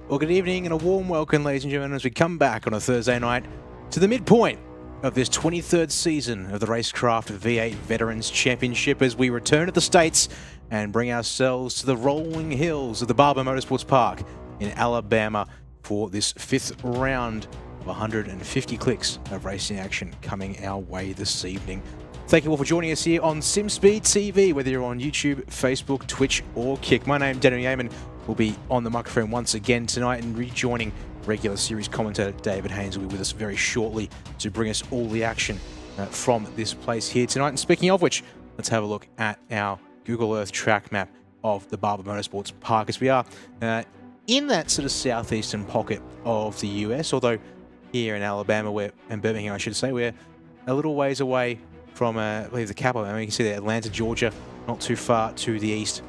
Well, good evening and a warm welcome, ladies and gentlemen, as we come back on a Thursday night to the midpoint of this 23rd season of the RaceKraft V8 Veterans Championship as we return to the States and bring ourselves to the rolling hills of the Barber Motorsports Park in Alabama for this fifth round of 150 clicks of racing action coming our way this evening. Thank you all for joining us here on SimSpeed TV, whether you're on YouTube, Facebook, Twitch or Kick. My name is Daniel Yeaman. Will be on the microphone once again tonight and rejoining regular series commentator David Haynes will be with us very shortly to bring us all the action from this place here tonight. And speaking of which, let's have a look at our Google Earth track map of the Barber Motorsports Park as we are in that sort of southeastern pocket of the US, although here in Alabama, and Birmingham I should say, we're a little ways away from I believe the capital. I mean, you can see there, Atlanta, Georgia, not too far to the east,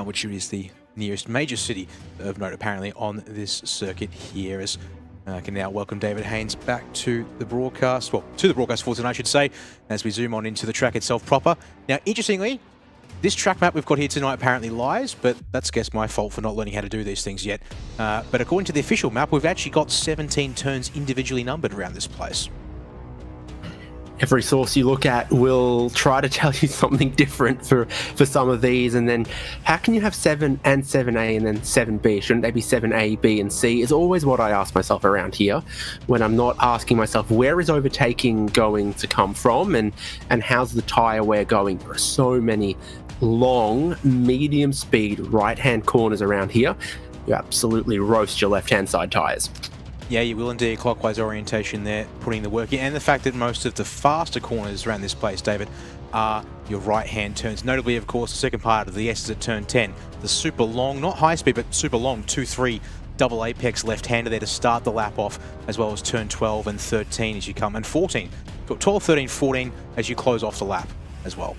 which is the nearest major city of note apparently on this circuit here. As I can now welcome David Haynes back to the broadcast, well, to the broadcast for tonight I should say, as we zoom on into the track itself proper. Now interestingly, this track map we've got here tonight apparently lies, but that's guess my fault for not learning how to do these things yet. But according to the official map, we've actually got 17 turns individually numbered around this place. Every source you look at will try to tell you something different for some of these, and then how can you have 7 and 7A and then 7B? Shouldn't they be 7A, B and C? Is always what I ask myself around here when I'm not asking myself where is overtaking going to come from and how's the tyre wear going. There are so many long, medium speed right-hand corners around here. You absolutely roast your left-hand side tyres. Yeah, you will indeed. Clockwise orientation there, putting the work in. And the fact that most of the faster corners around this place, David, are your right-hand turns. Notably, of course, the second part of the S is at turn 10. The super long, not high speed, but super long, 2-3 double apex left-hander there to start the lap off, as well as turn 12 and 13 as you come, and 14. 12, 13, 14 as you close off the lap as well.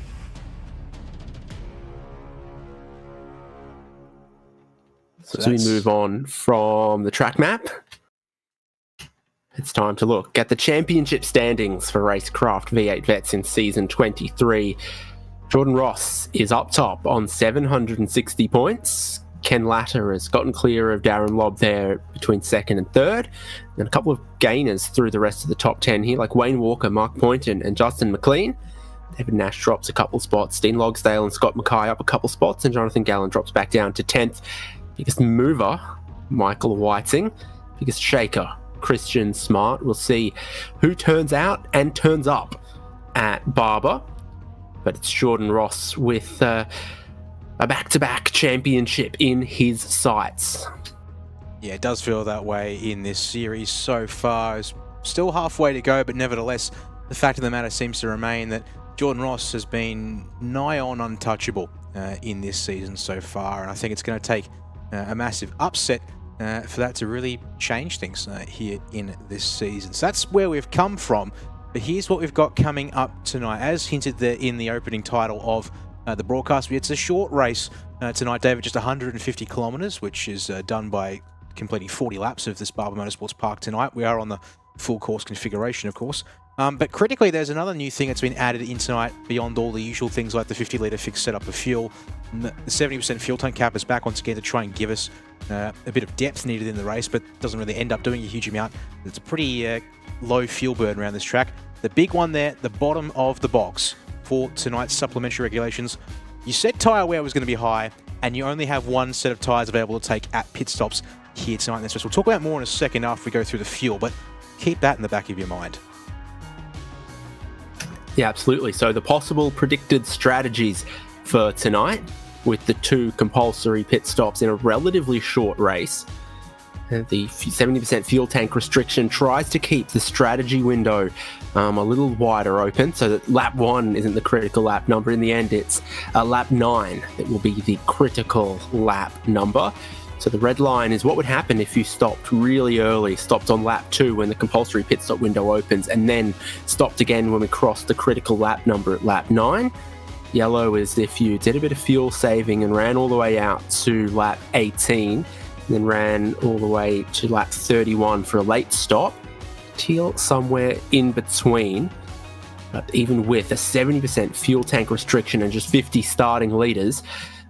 So we move on from the track map. It's time to look at the championship standings for RaceKraft V8 Vets in season 23. Jordan Ross is up top on 760 points. Ken Latter has gotten clear of Darren Lobb there between second and third. And a couple of gainers through the rest of the top 10 here, like Wayne Walker, Mark Poynton and Justin McLean. David Nash drops a couple spots. Dean Logsdale and Scott Mackay up a couple spots. And Jonathan Gallen drops back down to 10th. Biggest mover, Michael Whiting. Biggest shaker, Christian Smart. We'll see who turns out and turns up at Barber, but it's Jordan Ross with a back-to-back championship in his sights. Yeah, it does feel that way in this series so far. It's still halfway to go, but nevertheless, the fact of the matter seems to remain that Jordan Ross has been nigh on untouchable in this season so far, and I think it's going to take a massive upset for that to really change things here in this season. So that's where we've come from, but here's what we've got coming up tonight. As hinted there in the opening title of the broadcast, it's a short race tonight, David, just 150 kilometers, which is done by completing 40 laps of this Barber Motorsports Park tonight. We are on the full course configuration, of course. But critically, there's another new thing that's been added in tonight beyond all the usual things like the 50-litre fixed setup of fuel. The 70% fuel tank cap is back once again to try and give us a bit of depth needed in the race, but doesn't really end up doing a huge amount. It's a pretty low fuel burn around this track. The big one there, the bottom of the box for tonight's supplementary regulations. You said tyre wear was going to be high, and you only have one set of tyres available to take at pit stops here tonight in this race. We'll talk about more in a second after we go through the fuel, but keep that in the back of your mind. Yeah, absolutely. So the possible predicted strategies for tonight with the 2 compulsory pit stops in a relatively short race. The 70% fuel tank restriction tries to keep the strategy window a little wider open so that lap 1 isn't the critical lap number. In the end, it's lap 9 that will be the critical lap number. So the red line is what would happen if you stopped really early, stopped on lap 2 when the compulsory pit stop window opens, and then stopped again when we crossed the critical lap number at lap 9. Yellow is if you did a bit of fuel saving and ran all the way out to lap 18, and then ran all the way to lap 31 for a late stop. Teal somewhere in between. But even with a 70% fuel tank restriction and just 50 starting litres,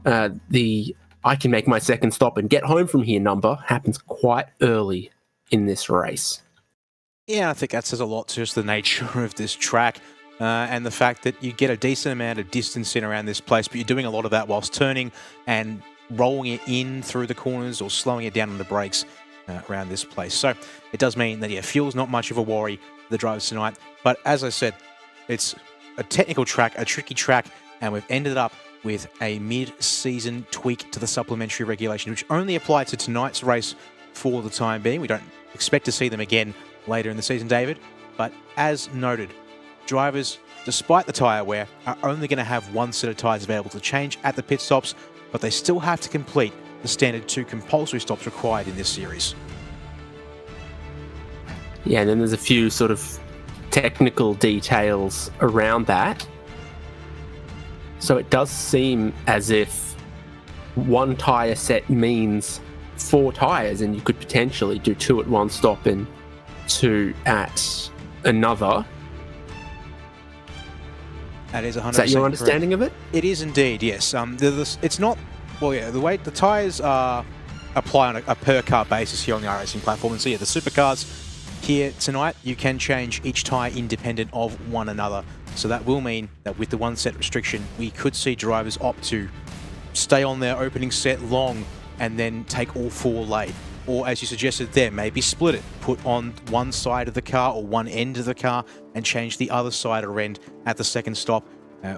the I can make my second stop and get home from here number happens quite early in this race. Yeah, I think that says a lot to just the nature of this track and the fact that you get a decent amount of distance in around this place, but you're doing a lot of that whilst turning and rolling it in through the corners or slowing it down on the brakes around this place. So it does mean that, yeah, fuel's not much of a worry for the drivers tonight. But as I said, it's a technical track, a tricky track, and we've ended up with a mid-season tweak to the supplementary regulation, which only applied to tonight's race for the time being. We don't expect to see them again later in the season, David. But as noted, drivers, despite the tyre wear, are only going to have one set of tyres available to change at the pit stops, but they still have to complete the standard 2 compulsory stops required in this series. Yeah, and then there's a few sort of technical details around that. So it does seem as if one tyre set means 4 tyres, and you could potentially do 2 at one stop and 2 at another. That is 100%. Is that your understanding correct. of it? It is indeed, yes. It's not, well, yeah, the way the tyres apply on a per car basis here on the iRacing platform. And so, yeah, the supercars here tonight, you can change each tyre independent of one another. So that will mean that with the 1 set restriction, we could see drivers opt to stay on their opening set long and then take all 4 late. Or, as you suggested there, maybe split it. Put on one side of the car or one end of the car and change the other side or end at the second stop.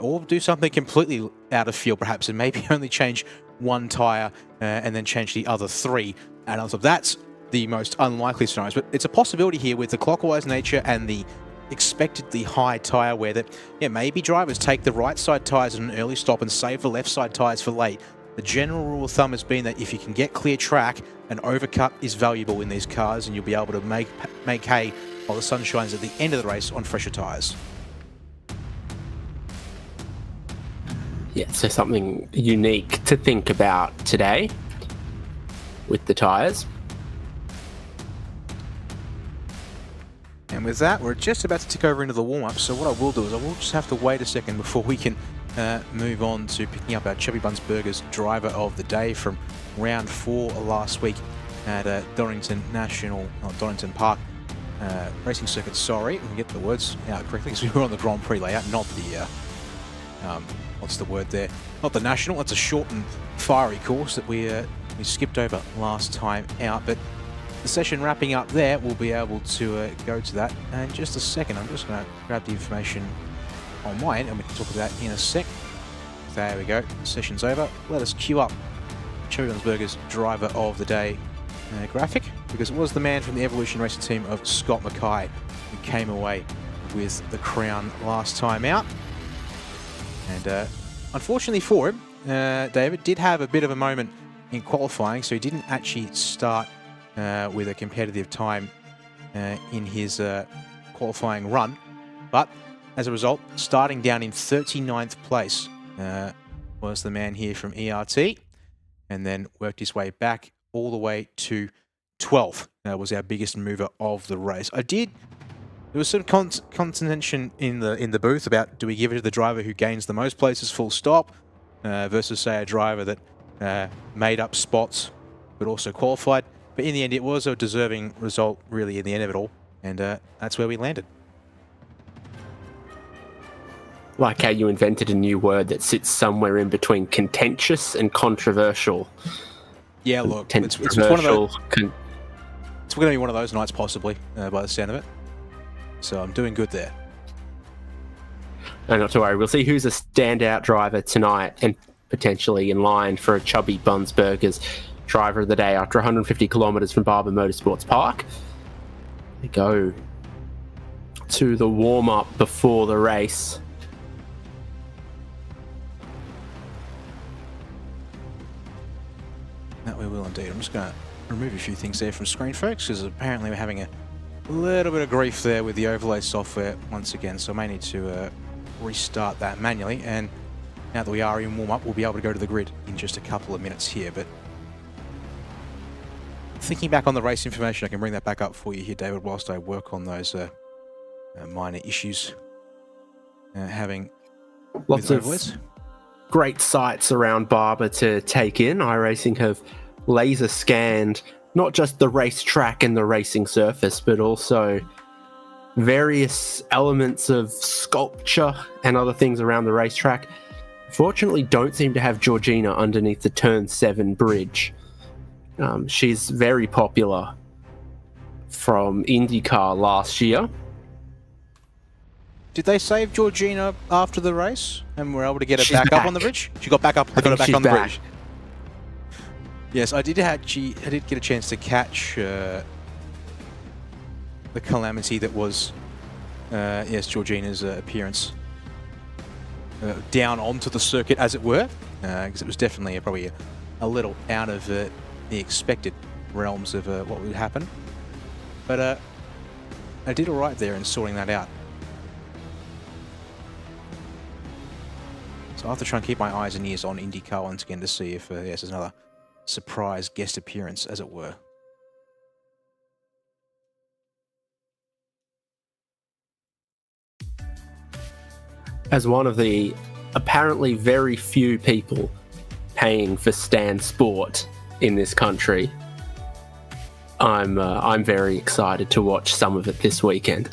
Or do something completely out of field, perhaps, and maybe only change one tyre and then change the other 3. And also, that's the most unlikely scenarios. But it's a possibility here with the clockwise nature and the expectedly high tyre wear that, yeah, maybe drivers take the right side tyres in an early stop and save the left side tyres for late. The general rule of thumb has been that if you can get clear track, an overcut is valuable in these cars, and you'll be able to make hay while the sun shines at the end of the race on fresher tyres. Yeah, so something unique to think about today with the tyres. And with that, we're just about to tick over into the warm-up, so what I will do is I will just have to wait a second before we can move on to picking up our Chubby Buns Burgers driver of the day from round 4 last week at Donington Park Racing Circuit. Sorry, we can get the words out correctly because we were on the Grand Prix layout, not the, what's the word there? Not the National. It's a short and fiery course that we skipped over last time out, but the session wrapping up there, we'll be able to go to that in just a second. I'm just going to grab the information on my end and we can talk about that in a sec. There we go. Session's over. Let us queue up Chubby Buns Burgers driver of the day graphic, because it was the man from the Evolution Racing team of Scott Mackay who came away with the crown last time out. And unfortunately for him, David did have a bit of a moment in qualifying, so he didn't actually start with a competitive time in his qualifying run. But as a result, starting down in 39th place was the man here from ERT, and then worked his way back all the way to 12th. Was our biggest mover of the race. There was some contention in the booth about, do we give it to the driver who gains the most places full stop versus, say, a driver that made up spots but also qualified. But in the end, it was a deserving result, really, in the end of it all. And that's where we landed. Like how you invented a new word that sits somewhere in between contentious and controversial. Yeah, look, it's one of those. It's going to be one of those nights, possibly, by the sound of it. So I'm doing good there. No, not to worry. We'll see who's a standout driver tonight and potentially in line for a Chubby Buns Burgers driver of the day after 150 kilometres from Barber Motorsports Park. We go to the warm-up before the race. That we will indeed. I'm just going to remove a few things there from screen, folks, because apparently we're having a little bit of grief there with the overlay software once again, so I may need to restart that manually. And now that we are in warm-up, we'll be able to go to the grid in just a couple of minutes here. But thinking back on the race information, I can bring that back up for you here, David, whilst I work on those minor issues having lots with overlays. great sights around Barber to take in. iRacing have laser scanned not just the racetrack and the racing surface, but also various elements of sculpture and other things around the racetrack. Fortunately, don't seem to have Georgina underneath the Turn 7 bridge. She's very popular from IndyCar last year. Did they save Georgina after the race and were able to get her back up on the bridge? She got back up. They got her back on the bridge. Yes, I did get a chance to catch the calamity that was Georgina's appearance down onto the circuit, as it were, because it was definitely probably a little out of the expected realms of what would happen. But I did all right there in sorting that out. So I have to try and keep my eyes and ears on IndyCar once again to see if there's another surprise guest appearance, as it were. As one of the apparently very few people paying for Stan Sport in this country, I'm very excited to watch some of it this weekend.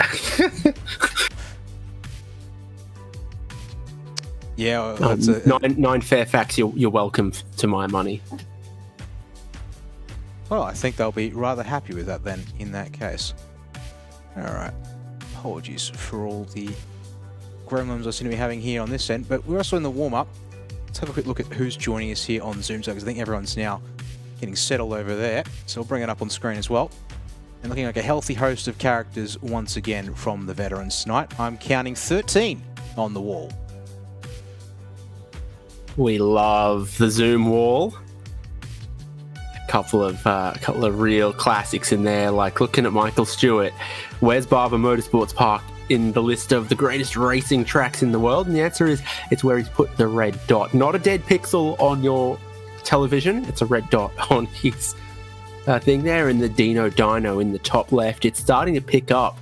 Yeah, nine Fairfax. You're welcome to my money. Well, I think they'll be rather happy with that then, in that case. All right. Apologies for all the gremlins I seem to be having here on this end, but we're also in the warm-up. Let's have a quick look at who's joining us here on Zoom, because I think everyone's now getting settled over there. So we'll bring it up on screen as well. And looking like a healthy host of characters once again from the veterans tonight. I'm counting 13 on the wall. We love the Zoom wall. A couple of real classics in there, like looking at Michael Stewart. Where's Barber Motorsports Park in the list of the greatest racing tracks in the world? And the answer is it's where he's put the red dot. Not a dead pixel on your television. It's a red dot on his thing there. And the Dino Dyno in the top left. It's starting to pick up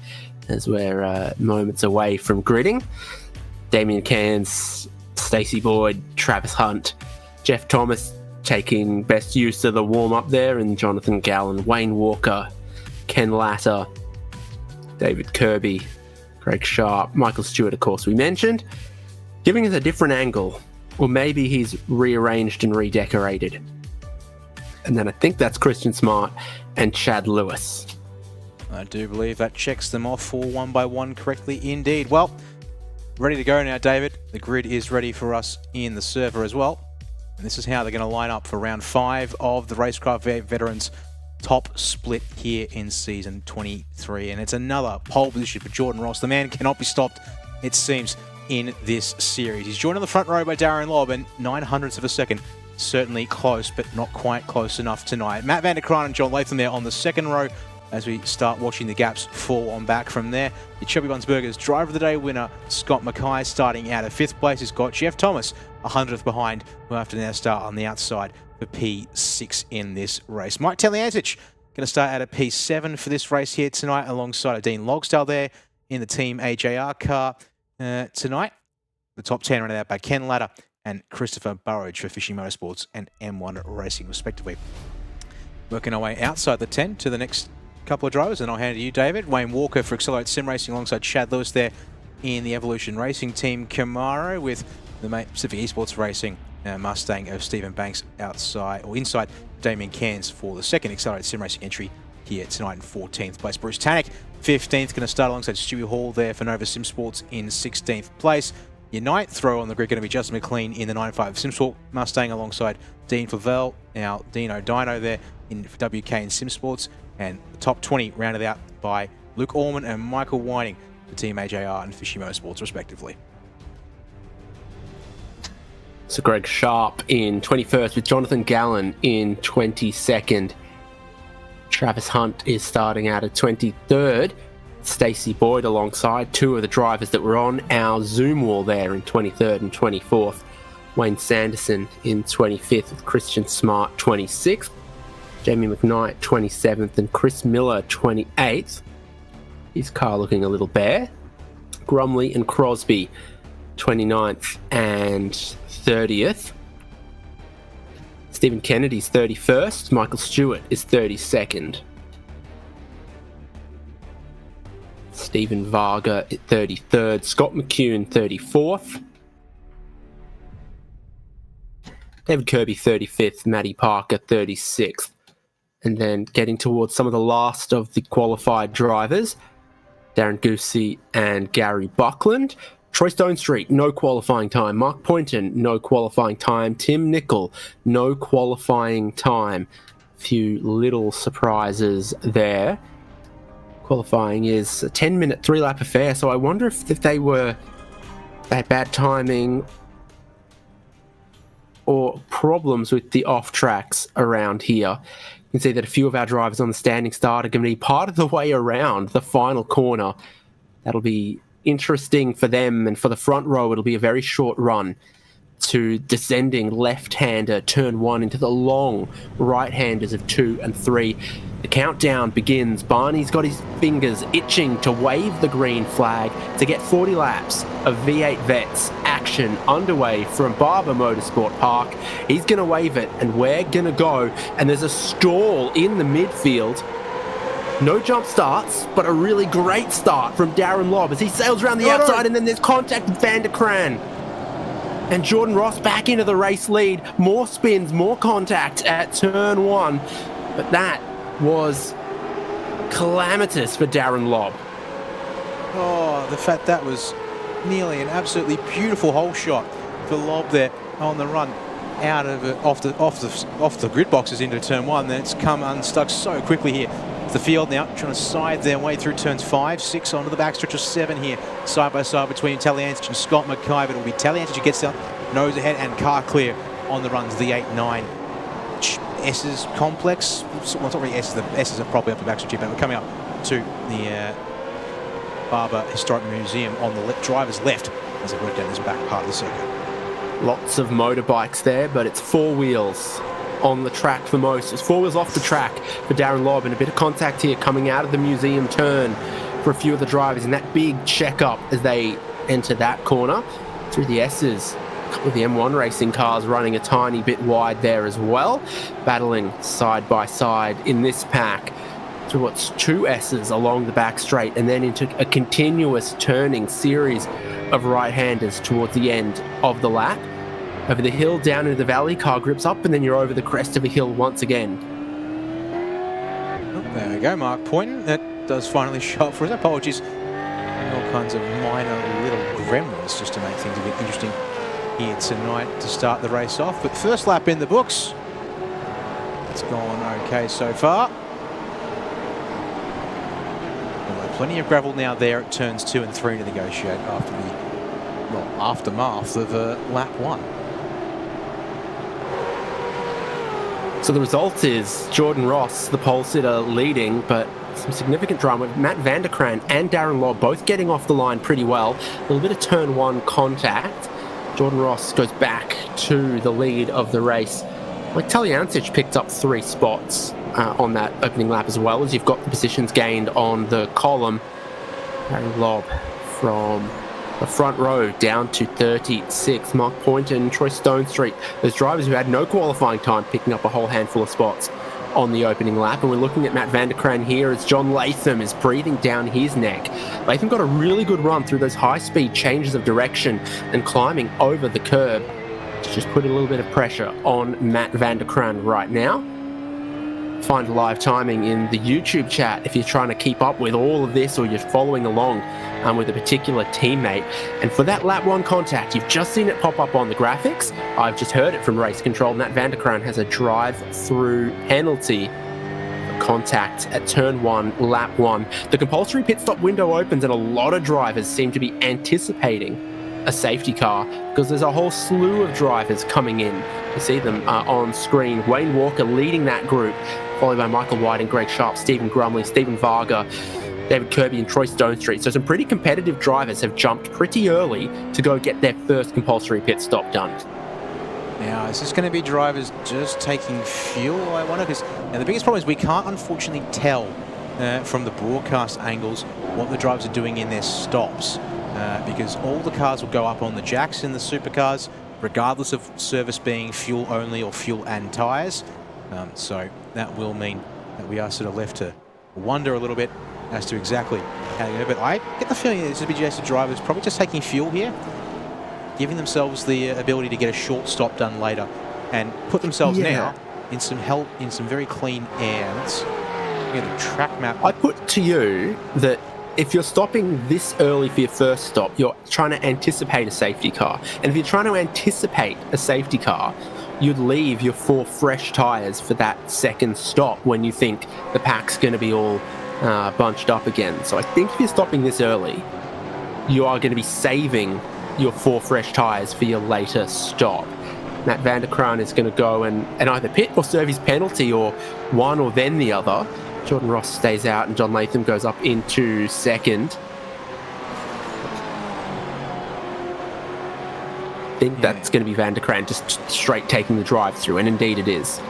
as we're moments away from gridding. Damien Cairns, Stacey Boyd, Travis Hunt, Jeff Thomas taking best use of the warm-up there, and Jonathan Gallen, Wayne Walker, Ken Latta, David Kirby, Greg Sharp, Michael Stewart, of course, we mentioned, giving us a different angle. Or maybe he's rearranged and redecorated. And then I think that's Christian Smart and Chad Lewis. I do believe that checks them off for one by one correctly indeed. Well, ready to go now, David. The grid is ready for us in the server as well. And this is how they're going to line up for round 5 of the RaceKraft V8 Veterans top split here in season 23. And it's another pole position for Jordan Ross. The man cannot be stopped, it seems, in this series. He's joined on the front row by Darren Lobb, and 900ths of a second. Certainly close, but not quite close enough tonight. Matt van der Kraan and John Latham there on the second row as we start watching the gaps fall on back from there. The Chubby Buns Burgers Driver of the Day winner, Scott Mackay, starting out at 5th place. He's got Jeff Thomas, 100th behind, who have to now start on the outside for P6 in this race. Mike Teliantic going to start out at P7 for this race here tonight, alongside of Dean Logsdale there in the Team AJR car tonight. The top 10 running out by Ken Latta and Christopher Burridge for Fishing Motorsports and M1 Racing, respectively. Working our way outside the 10 to the next couple of drivers, and I'll hand it to you, David. Wayne Walker for Accelerate Sim Racing alongside Chad Lewis there in the Evolution Racing Team Camaro, with the Pacific Esports Racing Mustang of Stephen Banks outside or inside Damien Cairns for the second Accelerate Sim Racing entry here tonight in 14th place. Bruce Tannick, 15th, going to start alongside Stewie Hall there for Nova Sim Sports in 16th place. Your ninth throw on the grid going to be Justin McLean in the 9.5 SimSport Mustang alongside Dean Favell, now Dino Dyno there in WK and SimSports. And the top 20 rounded out by Luke Orman and Michael Whiting for Team AJR and Fishy Motorsports, respectively. So Greg Sharp in 21st with Jonathan Gallen in 22nd. Travis Hunt is starting out at 23rd. Stacey Boyd alongside two of the drivers that were on our Zoom wall there in 23rd and 24th. Wayne Sanderson in 25th with Christian Smart 26th. Jamie McKnight 27th and Chris Miller 28th. His car looking a little bare. Grumley and Crosby 29th and 30th. Stephen Kennedy's 31st. Michael Stewart is 32nd. Stephen Varga at 33rd. Scott McCune 34th. David Kirby 35th. Matty Parker 36th. And then getting towards some of the last of the qualified drivers, Darren Goosey and Gary Buckland. Troy Stonestreet, no qualifying time. Mark Poynton, no qualifying time. Tim Nicol, no qualifying time. Few little surprises there. Qualifying is a 10-minute 3-lap affair, so I wonder if they had bad timing or problems with the off-tracks around here. You can see that a few of our drivers on the standing start are going to be part of the way around the final corner. That'll be interesting for them, and for the front row, it'll be a very short run to descending left-hander turn 1 into the long right-handers of 2 and 3. The countdown begins. Barney's got his fingers itching to wave the green flag to get 40 laps of V8 Vets action underway from Barber Motorsport Park. He's going to wave it, and we're going to go. And there's a stall in the midfield. No jump starts, but a really great start from Darren Lobb as he sails around the outside, and then there's contact with Van der Kraan. And Jordan Ross back into the race lead. More spins, more contact at turn 1. But that was calamitous for Darren Lobb. Oh, the fact that was nearly an absolutely beautiful hole shot for Lobb there on the run out of it, off the grid boxes into turn 1. Then it's come unstuck so quickly here. The field now trying to side their way through turns 5, 6 onto the backstretch of 7 here, side by side between Taliantich and Scott Mackay, but it will be Taliantich who gets down, nose ahead, and car clear on the runs. The 8-9 S's complex. Well, it's not really S's. The S's are probably up the backstretch here, but we're coming up to the Barber Historic Museum on the driver's left as they work down this back part of the circuit. Lots of motorbikes there, but it's 4 wheels on the track for most. It's 4 wheels off the track for Darren Lobb, and a bit of contact here coming out of the museum turn for a few of the drivers in that big check-up as they enter that corner. Through the S's, a couple of the M1 racing cars running a tiny bit wide there as well, battling side by side in this pack through what's 2 S's along the back straight, and then into a continuous turning series of right-handers towards the end of the lap. Over the hill, down into the valley, car grips up, and then you're over the crest of a hill once again. Oh, there we go, Mark Poynton. That does finally show up for us. Apologies. All kinds of minor little gremlins just to make things a bit interesting here tonight to start the race off. But first lap in the books. It's gone okay so far. Well, plenty of gravel now there at turns 2 and 3 to negotiate after the aftermath of lap 1. So the result is Jordan Ross, the pole sitter, leading, but some significant drama. Matt Van der Kraan and Darren Lobb both getting off the line pretty well. A little bit of turn 1 contact. Jordan Ross goes back to the lead of the race. Like Taliantich picked up 3 spots on that opening lap, as well as you've got the positions gained on the column. Darren Lobb from the front row down to 36. Mark Poynton, Troy Stonestreet, those drivers who had no qualifying time, picking up a whole handful of spots on the opening lap. And we're looking at Matt Van der Kraan here as John Latham is breathing down his neck. Latham got a really good run through those high-speed changes of direction and climbing over the curb to just put a little bit of pressure on Matt Van der Kraan right now. Find live timing in the YouTube chat if you're trying to keep up with all of this or you're following along with a particular teammate. And for that lap 1 contact, you've just seen it pop up on the graphics. I've just heard it from race control. Matt Van der Kraan has a drive-through penalty for contact at turn 1, lap 1. The compulsory pit stop window opens, and a lot of drivers seem to be anticipating a safety car because there's a whole slew of drivers coming in. You see them on screen. Wayne Walker leading that group, followed by Michael White and Greg Sharp, Stephen Grumley, Stephen Varga, David Kirby and Troy Stonestreet. So some pretty competitive drivers have jumped pretty early to go get their first compulsory pit stop done. Now, is this going to be drivers just taking fuel, I wonder? Because the biggest problem is we can't unfortunately tell from the broadcast angles what the drivers are doing in their stops. because all the cars will go up on the jacks in the supercars, regardless of service being fuel only or fuel and tyres. So that will mean that we are sort of left to wonder a little bit as to exactly how to go. But I get the feeling that this BGS drivers probably just taking fuel here, giving themselves the ability to get a short stop done later and put themselves now in some very clean air. Let's get a track map. I put to you that if you're stopping this early for your first stop, you're trying to anticipate a safety car. And if you're trying to anticipate a safety car, you'd leave your 4 fresh tyres for that second stop when you think the pack's going to be all bunched up again. So I think if you're stopping this early, you are going to be saving your 4 fresh tyres for your later stop. Matt van der Kraan is going to go and either pit or serve his penalty, or one or then the other. Jordan Ross stays out and John Latham goes up into second. I think that's going to be Van der Kraan just straight taking the drive through, and indeed it is.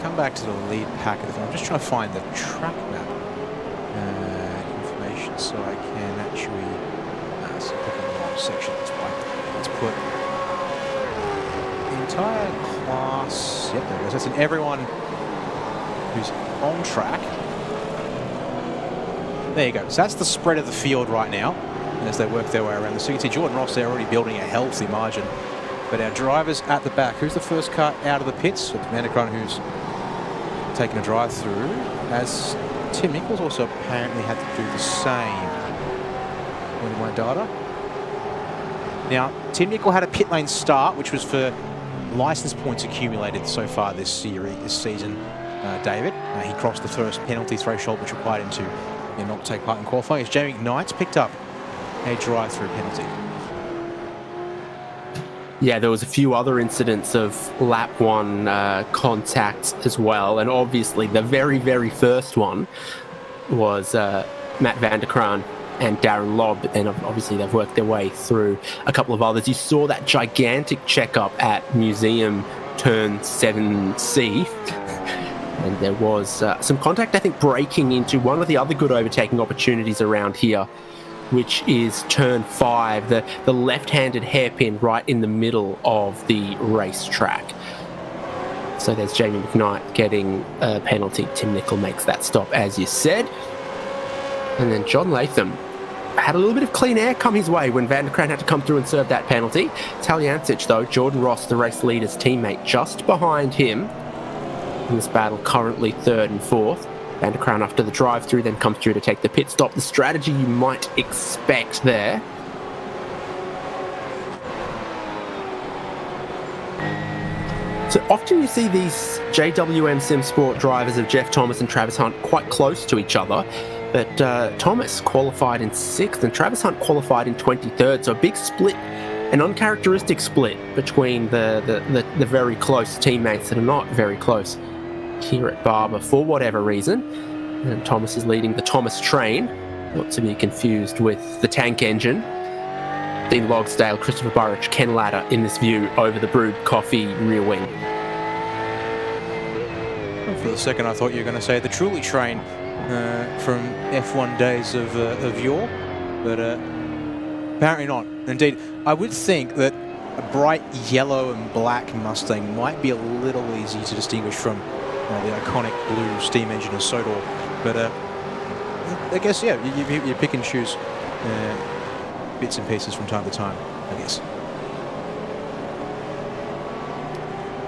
Come back to the lead pack. I'm just trying to find the track map information so I can actually pick in the wrong section. That's why. Let's put the entire class. Yep, there it is. That's in everyone who's on track. There you go. So that's the spread of the field right now as they work their way around. So you can see Jordan Ross there already building a healthy margin. But our drivers at the back. Who's the first car out of the pits? It's Van der Kraan who's taking a drive through, as Tim Nichols also apparently had to do the same. With my data. Now, Tim Nichols had a pit lane start, which was for license points accumulated so far this season. David, he crossed the first penalty threshold, which required him to not take part in qualifying. As Jamie Knight's picked up a drive-through penalty. Yeah, there was a few other incidents of lap 1 contacts as well, and obviously the very, very first one was Matt van der Kraan and Darren Lobb, but then obviously they've worked their way through a couple of others. You saw that gigantic checkup at Museum Turn 7C, and there was some contact, I think, breaking into one of the other good overtaking opportunities around here, which is Turn 5, the left-handed hairpin right in the middle of the racetrack. So there's Jamie McKnight getting a penalty. Tim Nichols makes that stop, as you said. And then John Latham had a little bit of clean air come his way when Van der Kraan had to come through and serve that penalty. Taljancic, though, Jordan Ross, the race leader's teammate, just behind him in this battle, currently 3rd and 4th. Van der Kraan after the drive-through then comes through to take the pit stop. The strategy you might expect there. So often you see these JWM Sim Sport drivers of Jeff Thomas and Travis Hunt quite close to each other. But Thomas qualified in 6th and Travis Hunt qualified in 23rd. So a big split, an uncharacteristic split between the very close teammates that are not very close here at Barber for whatever reason. And Thomas is leading the Thomas train, not to be confused with the tank engine. Dean Logsdale, Christopher Burridge, Ken Latta in this view over the brewed coffee rear wing. For the second I thought you were going to say the Truly train from F1 days of yore, but apparently not. Indeed, I would think that a bright yellow and black Mustang might be a little easy to distinguish from the iconic blue steam engine of Sodor, but I guess, yeah, you pick and choose bits and pieces from time to time, I guess.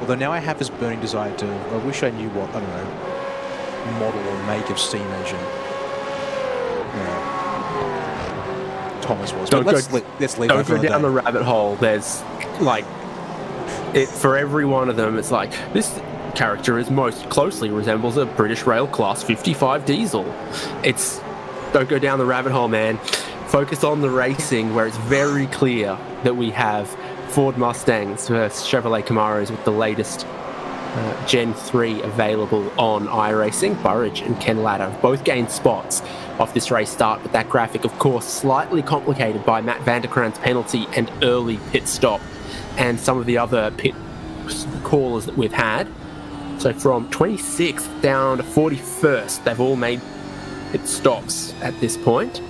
Although now I have this burning desire to, I wish I knew what, I don't know, model or make of steam engine Thomas was. But let's leave that for go down the rabbit hole. There's like, for every one of them, it's like, this character is most closely resembles a British Rail Class 55 diesel. Don't go down the rabbit hole, man. Focus on the racing, where it's very clear that we have Ford Mustangs versus Chevrolet Camaros with the latest Gen 3 available on iRacing. Burridge and Ken Latta have both gained spots off this race start, but that graphic, of course, slightly complicated by Matt van der Kraan's penalty and early pit stop and some of the other pit callers that we've had. So from 26th down to 41st, they've all made it stops at this point.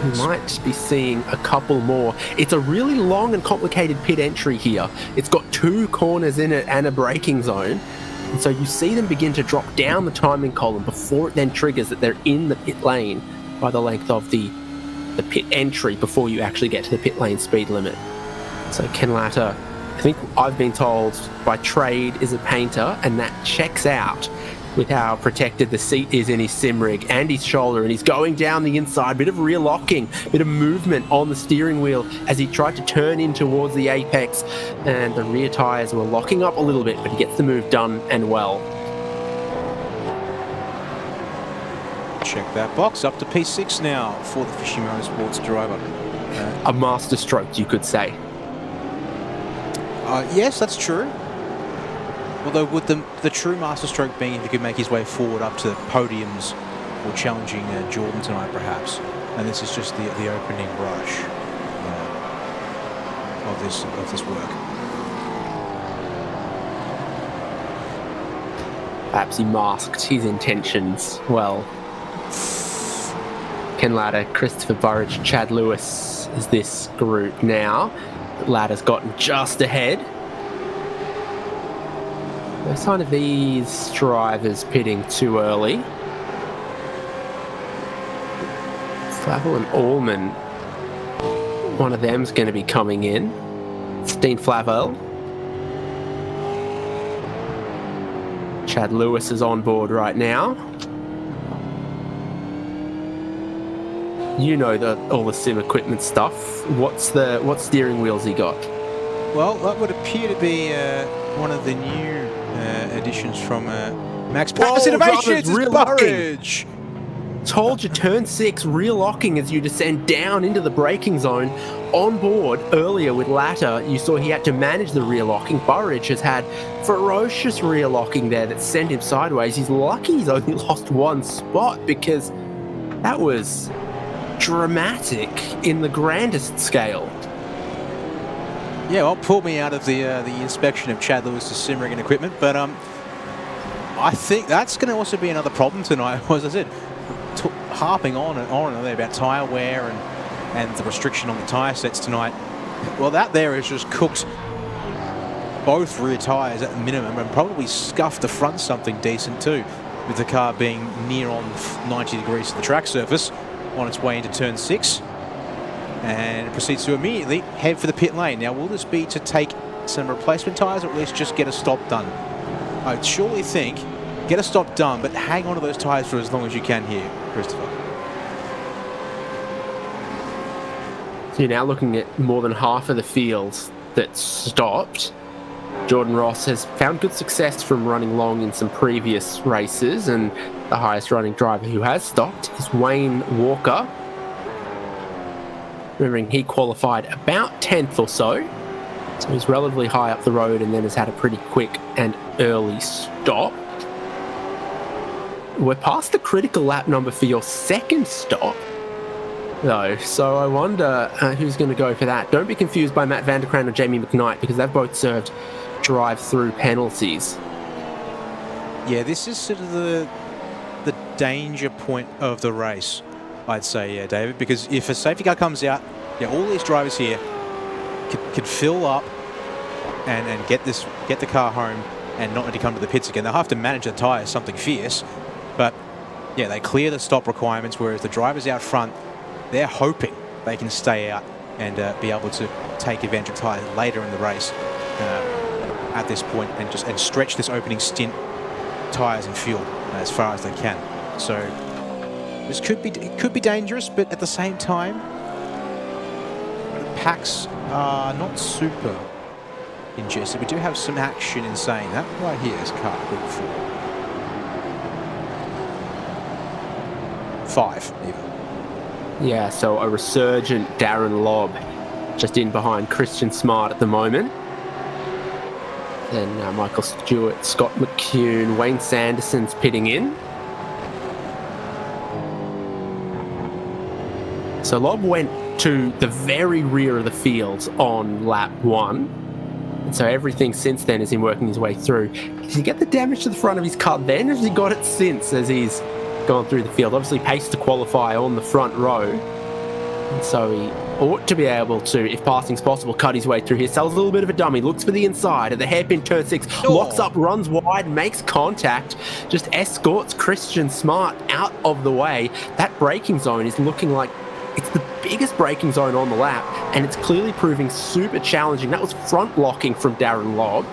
We might be seeing a couple more. It's a really long and complicated pit entry here. It's got 2 corners in it and a braking zone. And so you see them begin to drop down the timing column before it then triggers that they're in the pit lane by the length of the pit entry before you actually get to the pit lane speed limit. So Ken Latta, I think I've been told by trade, is a painter, and that checks out with how protected the seat is in his sim rig and his shoulder, and he's going down the inside, bit of rear locking, bit of movement on the steering wheel as he tried to turn in towards the apex, and the rear tyres were locking up a little bit, but he gets the move done and well. Check that box, up to P6 now for the Fishy Motorsports driver. A master stroke, you could say. Yes, that's true. Although would the true masterstroke being if he could make his way forward up to podiums or challenging Jordan tonight, perhaps. And this is just the opening brush of this work. Perhaps he masked his intentions well. Ken Latta, Christopher Burridge, Chad Lewis is this group now. Latta's gotten just ahead. No sign of these drivers pitting too early. Flavel and Allman, one of them's going to be coming in. Steen Flavel. Chad Lewis is on board right now. You know all the sim equipment stuff. What steering wheels he got? Well, that would appear to be one of the new additions from Max Practice Innovations. It's Burridge. Told you, turn 6, rear locking as you descend down into the braking zone. On board earlier with Latta, you saw he had to manage the rear locking. Burridge has had ferocious rear locking there that sent him sideways. He's lucky he's only lost 1 spot because that was dramatic in the grandest scale. Yeah, well, pulled me out of the inspection of Chad Lewis's sim rig and equipment, but I think that's going to also be another problem tonight. As I said, harping on and about tyre wear and the restriction on the tyre sets tonight. Well, that there has just cooked both rear tyres at the minimum and probably scuffed the front something decent too, with the car being near on 90 degrees to the track surface on its way into turn 6. And it proceeds to immediately head for the pit lane. Now, will this be to take some replacement tyres or at least just get a stop done? I'd surely think get a stop done, but hang on to those tyres for as long as you can here, Christopher. So you're now looking at more than half of the fields that stopped. Jordan Ross has found good success from running long in some previous races, and the highest running driver who has stopped is Wayne Walker. Remembering he qualified about 10th or so he's relatively high up the road and then has had a pretty quick and early stop. We're past the critical lap number for your second stop, though, so I wonder who's going to go for that. Don't be confused by Matt Vanderkrant or Jamie McKnight, because they've both served drive-through penalties. Yeah, this is sort of the danger point of the race, I'd say, yeah, David, because if a safety car comes out, yeah, all these drivers here could fill up and get the car home and not need to come to the pits again. They'll have to manage the tyres, something fierce, but yeah, they clear the stop requirements, whereas the drivers out front, they're hoping they can stay out and be able to take advantage of tyres later in the race at this point and stretch this opening stint tyres and fuel as far as they can. So this could be dangerous, but at the same time, the packs are not super ingested. We do have some action in saying that. Right here is car group 4. 5 even. Yeah, so a resurgent Darren Lobb just in behind Christian Smart at the moment. Then Michael Stewart, Scott McCune, Wayne Sanderson's pitting in. So Lobb went to the very rear of the field on lap 1. And so everything since then is him working his way through. Did he get the damage to the front of his car then, or has he got it since as he's gone through the field? Obviously paced to qualify on the front row. And so he ought to be able to, if passing's possible, cut his way through here. Sells a little bit of a dummy, looks for the inside at the hairpin turn 6, locks up, runs wide, makes contact, just escorts Christian Smart out of the way. That braking zone is looking like it's the biggest braking zone on the lap, and it's clearly proving super challenging. That was front locking from Darren Lobb.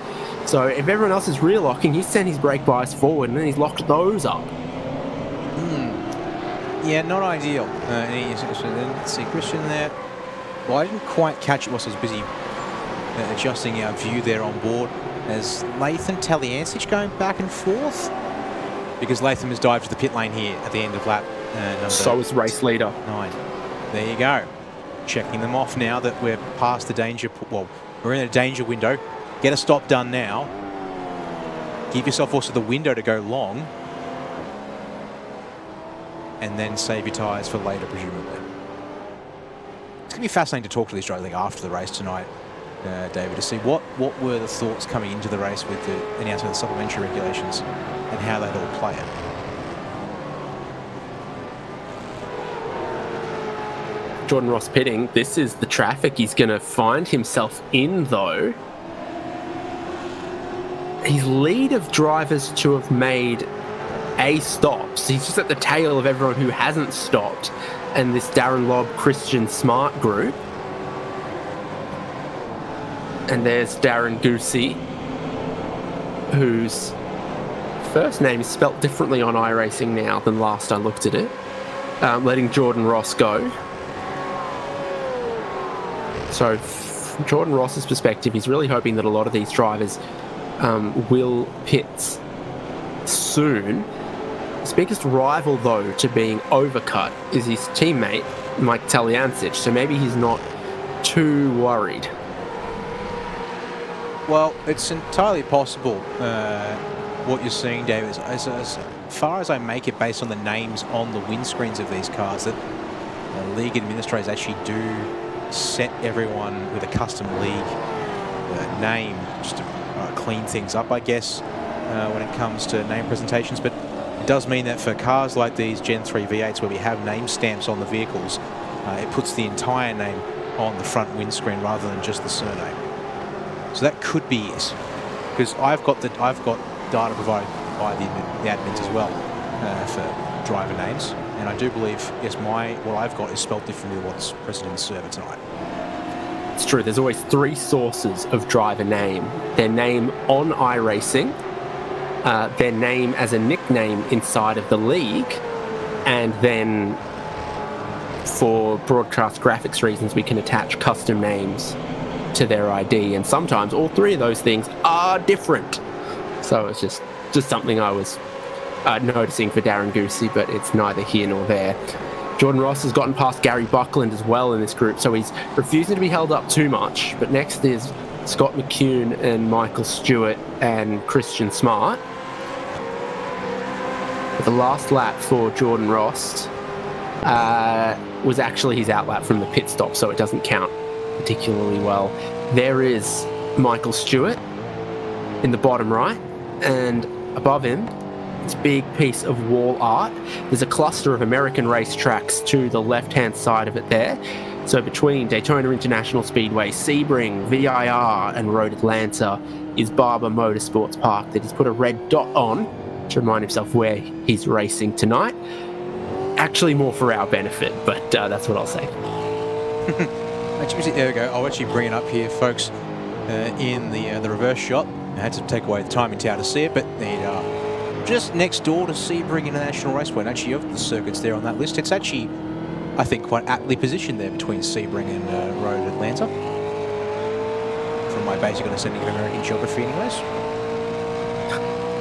So if everyone else is rear locking, he's sent his brake bias forward and then he's locked those up. Yeah, not ideal. Let's see, Christian there. Well, I didn't quite catch it whilst I was busy adjusting our view there on board. As Latham Taliancic going back and forth, because Latham has dived to the pit lane here at the end of lap number. So is race leader 9. There you go. Checking them off now that we're past the danger. Well, we're in a danger window. Get a stop done now. Give yourself also the window to go long. And then save your tyres for later, presumably. It's going to be fascinating to talk to these drivers after the race tonight, David, to see what were the thoughts coming into the race with the announcement of the supplementary regulations and how they'd all play it. Jordan Ross pitting. This is the traffic he's going to find himself in, though. His lead of drivers to have made A stops. He's just at the tail of everyone who hasn't stopped. And this Darren Lobb, Christian Smart group. And there's Darren Goosey, whose first name is spelt differently on iRacing now than last I looked at it. Letting Jordan Ross go. So from Jordan Ross's perspective, he's really hoping that a lot of these drivers will pit soon. His biggest rival, though, to being overcut is his teammate, Mike Taliancic, so maybe he's not too worried. Well, it's entirely possible what you're seeing, David, as far as I make it based on the names on the windscreens of these cars, that league administrators actually do set everyone with a custom league name just to clean things up, I guess, when it comes to name presentations. But it does mean that for cars like these Gen 3 V8s where we have name stamps on the vehicles, it puts the entire name on the front windscreen rather than just the surname. So that could be it, because I've got data provided by the admins as well for driver names, and I do believe yes, what I've got is spelled differently than what's present in the server tonight. It's true. There's always 3 sources of driver name: their name on iRacing, their name as a nickname inside of the league, and then for broadcast graphics reasons we can attach custom names to their ID, and sometimes all 3 of those things are different. So it's just something I was noticing for Darren Goosey, but it's neither here nor there. Jordan Ross has gotten past Gary Buckland as well in this group, so he's refusing to be held up too much. But next is Scott McCune and Michael Stewart and Christian Smart. But the last lap for Jordan Ross was actually his outlap from the pit stop, so it doesn't count particularly well. There is Michael Stewart in the bottom right, and above him, this big piece of wall art. There's a cluster of American racetracks to the left-hand side of it there. So between Daytona International Speedway, Sebring, VIR, and Road Atlanta is Barber Motorsports Park that he's put a red dot on to remind himself where he's racing tonight. Actually more for our benefit, but that's what I'll say. Actually, there we go. I'll actually bring it up here, folks, in the reverse shot. I had to take away the timing tower to see it, but there you are. Just next door to Sebring International Raceway. And actually, of the circuits there on that list, it's actually, I think, quite aptly positioned there between Sebring and Road Atlanta. From my basic understanding of American geography anyways.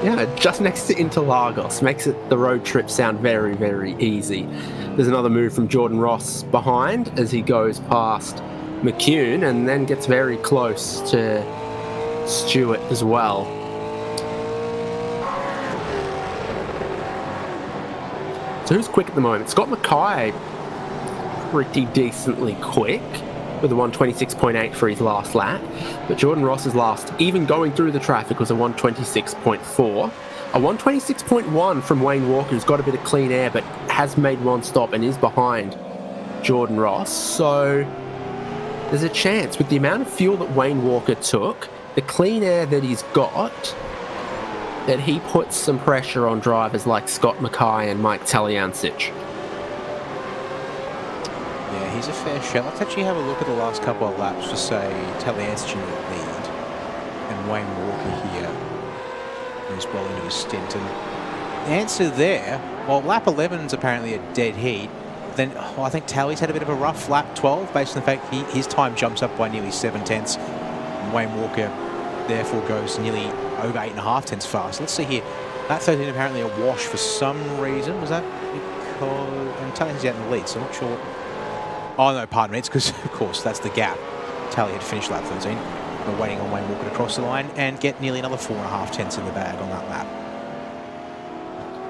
Yeah, just next to Interlagos. Makes the road trip sound very, very easy. There's another move from Jordan Ross behind as he goes past McCune and then gets very close to Stewart as well. So who's quick at the moment? Scott Mackay, pretty decently quick. with a 126.8 for his last lap. But Jordan Ross's last, even going through the traffic, was a 126.4. A 126.1 from Wayne Walker, who's got a bit of clean air, but has made one stop and is behind Jordan Ross. So there's a chance with the amount of fuel that Wayne Walker took, the clean air that he's got, that he puts some pressure on drivers like Scott Mackay and Mike Taliancic. Yeah, he's a fair shot. Let's actually have a look at the last couple of laps to say Taliancic in the lead and Wayne Walker here, who's well into his stint. And the answer there, well, lap 11 is apparently a dead heat. Then I think Tally's had a bit of a rough lap 12 based on the fact his time jumps up by nearly 7 tenths. And Wayne Walker therefore goes nearly over 8.5 tenths fast. Let's see here. Lap 13 apparently a wash for some reason. Was that because... and Tally's out in the lead, so I'm not sure. Oh no, pardon me. It's because, of course, that's the gap. Tally had finished lap 13. We're waiting on Wayne Walker to cross the line and get nearly another 4.5 tenths in the bag on that lap.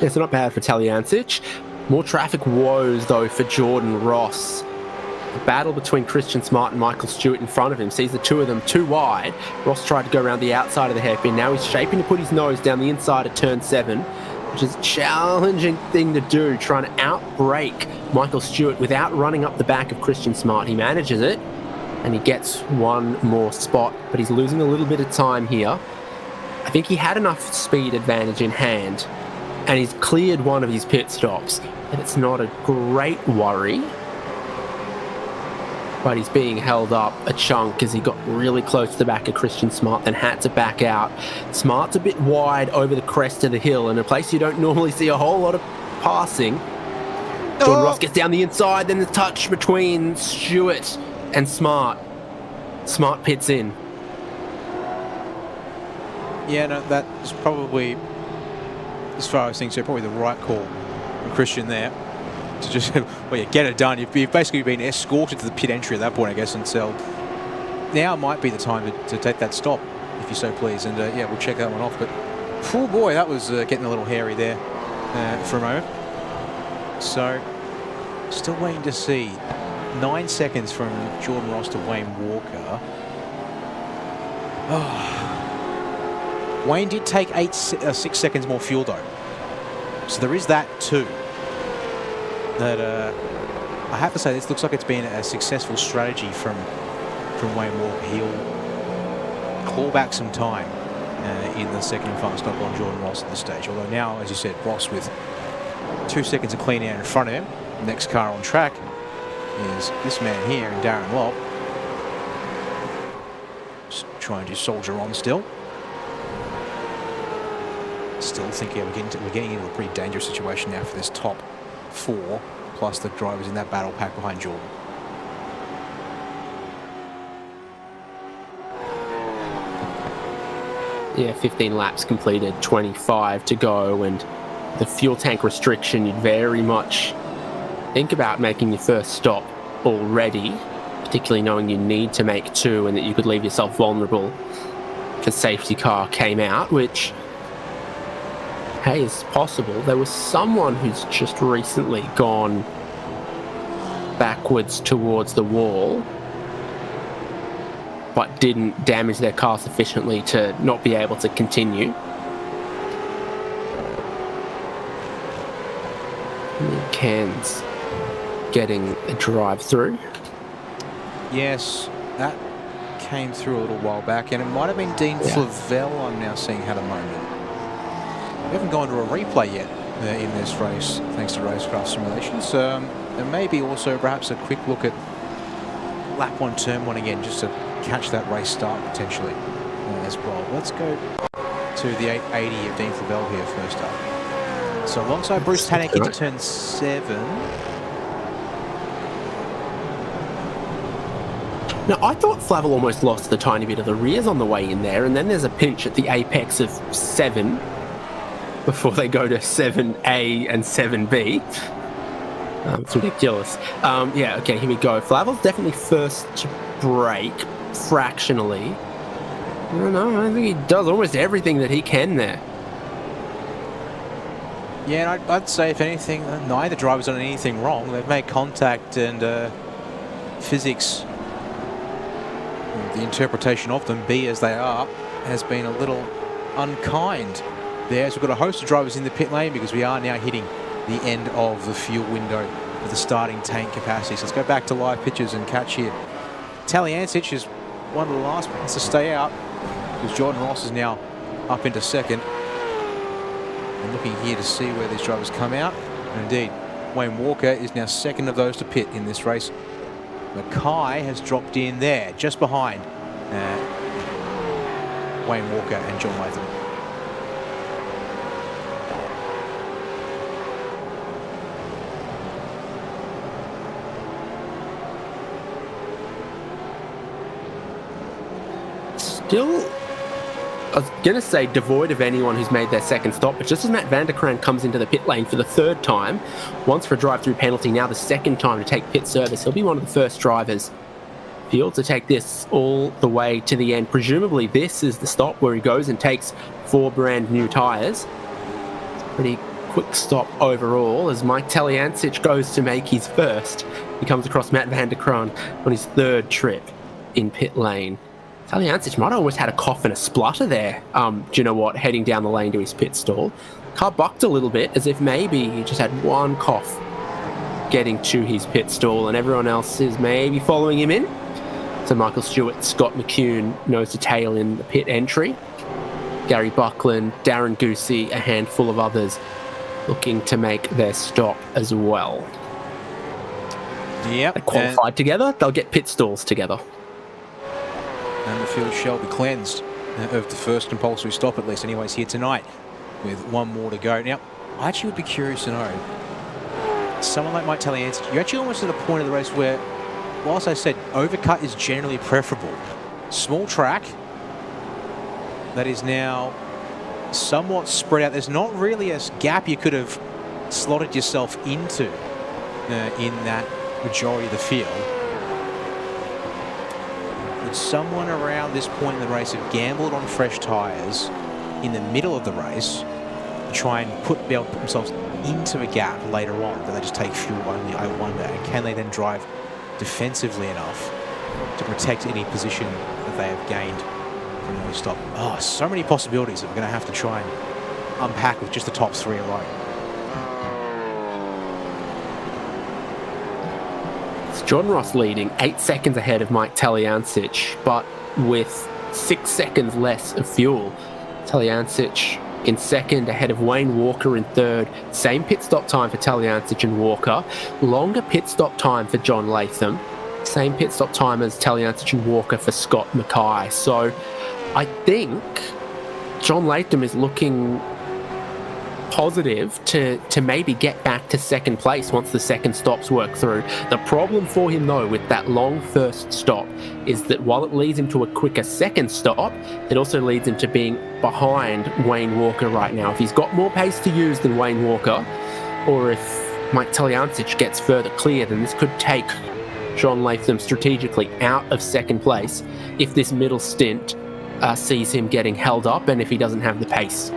Yeah, so not bad for Taliancic. More traffic woes, though, for Jordan Ross. The battle between Christian Smart and Michael Stewart in front of him sees the two of them too wide. Ross tried to go around the outside of the hairpin. Now he's shaping to put his nose down the inside of turn 7, which is a challenging thing to do, trying to outbrake Michael Stewart without running up the back of Christian Smart. He manages it, and he gets one more spot, but he's losing a little bit of time here. I think he had enough speed advantage in hand, and he's cleared one of his pit stops. And it's not a great worry, but he's being held up a chunk as he got really close to the back of Christian Smart, then had to back out. Smart's a bit wide over the crest of the hill, in a place you don't normally see a whole lot of passing. Jordan Ross gets down the inside, then the touch between Stewart and Smart. Smart pits in. Yeah, no, that is probably, as far as things go, probably the right call from Christian there to just, well, yeah, get it done. You've basically been escorted to the pit entry at that point, I guess, and so now might be the time to take that stop, if you so please. And yeah, we'll check that one off. But, oh boy, that was getting a little hairy there for a moment. So, still waiting to see. 9 seconds from Jordan Ross to Wayne Walker. Oh. Wayne did take 6 seconds more fuel though, so there is that too. That I have to say, this looks like it's been a successful strategy from Wayne Walker. He'll claw back some time in the second and final stop on Jordan Ross at this stage. Although now, as you said, Ross with 2 seconds of clean air in front of him. Next car on track is this man here in Darren Lobb. Just trying to soldier on still. Still thinking we're getting into a pretty dangerous situation now for this top 4, plus the drivers in that battle pack behind Jordan. Yeah, 15 laps completed, 25 to go, and the fuel tank restriction, you'd very much think about making your first stop already, particularly knowing you need to make 2 and that you could leave yourself vulnerable if a safety car came out, which, hey, is possible. There was someone who's just recently gone backwards towards the wall, but didn't damage their car sufficiently to not be able to continue. And Cairns getting a drive through. Yes, that came through a little while back, and it might have been Dean Flavell I'm now seeing had a moment. We haven't gone to a replay yet in this race, thanks to RaceKraft Simulations. And maybe also perhaps a quick look at lap 1, turn 1 again, just to catch that race start potentially as well. Let's go to the 880 of Dean Flavell here first up. So alongside Bruce Tanek into turn 7. Now, I thought Flavel almost lost the tiny bit of the rears on the way in there, and then there's a pinch at the apex of 7 before they go to 7A and 7B. It's ridiculous. Yeah, okay, here we go. Flavel's definitely first to break fractionally. I don't know, I think he does almost everything that he can there. Yeah, and I'd say, if anything, neither driver's done anything wrong. They've made contact, and physics The interpretation of them, be as they are, has been a little unkind there. As we've got a host of drivers in the pit lane because we are now hitting the end of the fuel window for the starting tank capacity. So let's go back to live pictures and catch here. Talyancic is one of the last ones to stay out because Jordan Ross is now up into second. And looking here to see where these drivers come out. And indeed, Wayne Walker is now second of those to pit in this race. Mackay has dropped in there, just behind Wayne Walker and John Latham. Still, I was going to say devoid of anyone who's made their second stop, but just as Matt van der Kraan comes into the pit lane for the third time, once for a drive-through penalty, now the second time to take pit service, he'll be one of the first drivers field to take this all the way to the end. Presumably this is the stop where he goes and takes 4 brand new tyres. It's a pretty quick stop overall as Mike Talyancic goes to make his first. He comes across Matt van der Kraan on his third trip in pit lane. Talyancic might have almost had a cough and a splutter there, do you know what, heading down the lane to his pit stall. Car bucked a little bit as if maybe he just had one cough getting to his pit stall and everyone else is maybe following him in. So Michael Stewart, Scott McCune nose to tail in the pit entry. Gary Buckland, Darren Goosey, a handful of others looking to make their stop as well. Yep. They qualified together, they'll get pit stalls together. And the field shall be cleansed of the first compulsory stop, at least anyways, here tonight, with one more to go. Now, I actually would be curious to know, someone like Mike Talyancic, you're actually almost at a point of the race where, whilst I said overcut is generally preferable, small track that is now somewhat spread out. There's not really a gap you could have slotted yourself into in that majority of the field. Would someone around this point in the race have gambled on fresh tyres in the middle of the race to try and be able to put themselves into a gap later on? Do they just take fuel only, I wonder? And can they then drive defensively enough to protect any position that they have gained from the stop? Oh, so many possibilities that we're going to have to try and unpack with just the top 3 alone. Jordan Ross leading 8 seconds ahead of Mike Talyancic, but with 6 seconds less of fuel. Talyancic in second, ahead of Wayne Walker in third. Same pit stop time for Talyancic and Walker. Longer pit stop time for John Latham. Same pit stop time as Talyancic and Walker for Scott Mackay. So I think John Latham is looking positive to maybe get back to second place once the second stops work through. The problem for him though with that long first stop is that while it leads him to a quicker second stop, it also leads him to being behind Wayne Walker right now. If he's got more pace to use than Wayne Walker, or if Mike Talyancic gets further clear, then this could take John Latham strategically out of second place if this middle stint sees him getting held up and if he doesn't have the pace.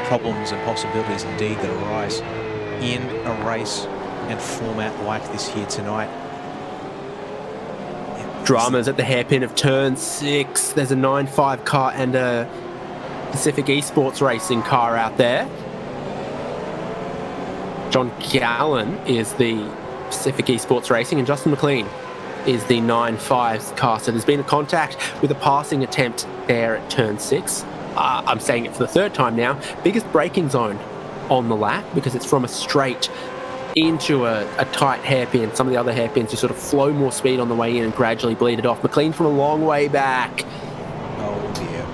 Problems and possibilities indeed that arise in a race and format like this here tonight. Dramas at the hairpin of turn 6. There's a 9.5 car and a Pacific Esports Racing car out there. John Gallen is the Pacific Esports Racing and Justin McLean is the 9.5 car. So there's been a contact with a passing attempt there at turn 6. I'm saying it for the third time now, biggest braking zone on the lap because it's from a straight into a tight hairpin. Some of the other hairpins just sort of flow more speed on the way in and gradually bleed it off. McLean from a long way back. Oh dear.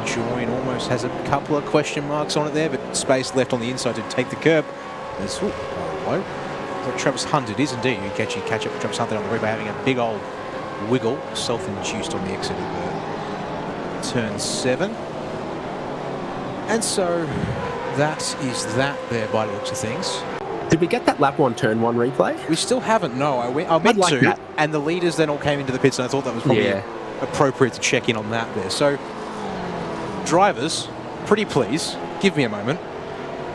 Rejoin almost has a couple of question marks on it there, but space left on the inside to take the curb. There's, low. Travis Hunt it is indeed. You catch up with Travis Hunt on the rear by having a big old wiggle, self-induced on the exit of turn 7. And so that is that there by the looks of things. Did we get that lap 1 turn 1 replay? We still haven't, no. I meant like to, that. And the leaders then all came into the pits and I thought that was probably appropriate to check in on that there. So drivers, pretty please, give me a moment.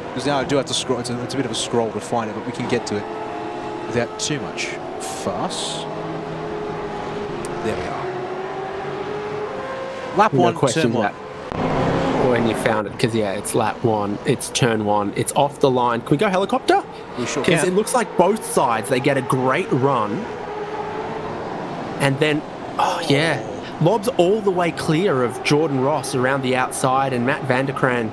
Because now I do have to scroll, it's a bit of a scroll to find it, but we can get to it without too much fuss. There we are. Lap No 1, question turn 1. When you found it, because yeah, it's lap 1, it's turn 1, it's off the line. Can we go helicopter? We sure Because can. it looks like both sides, they get a great run. And then, oh yeah, lobs all the way clear of Jordan Ross around the outside, and Matt Vanderkran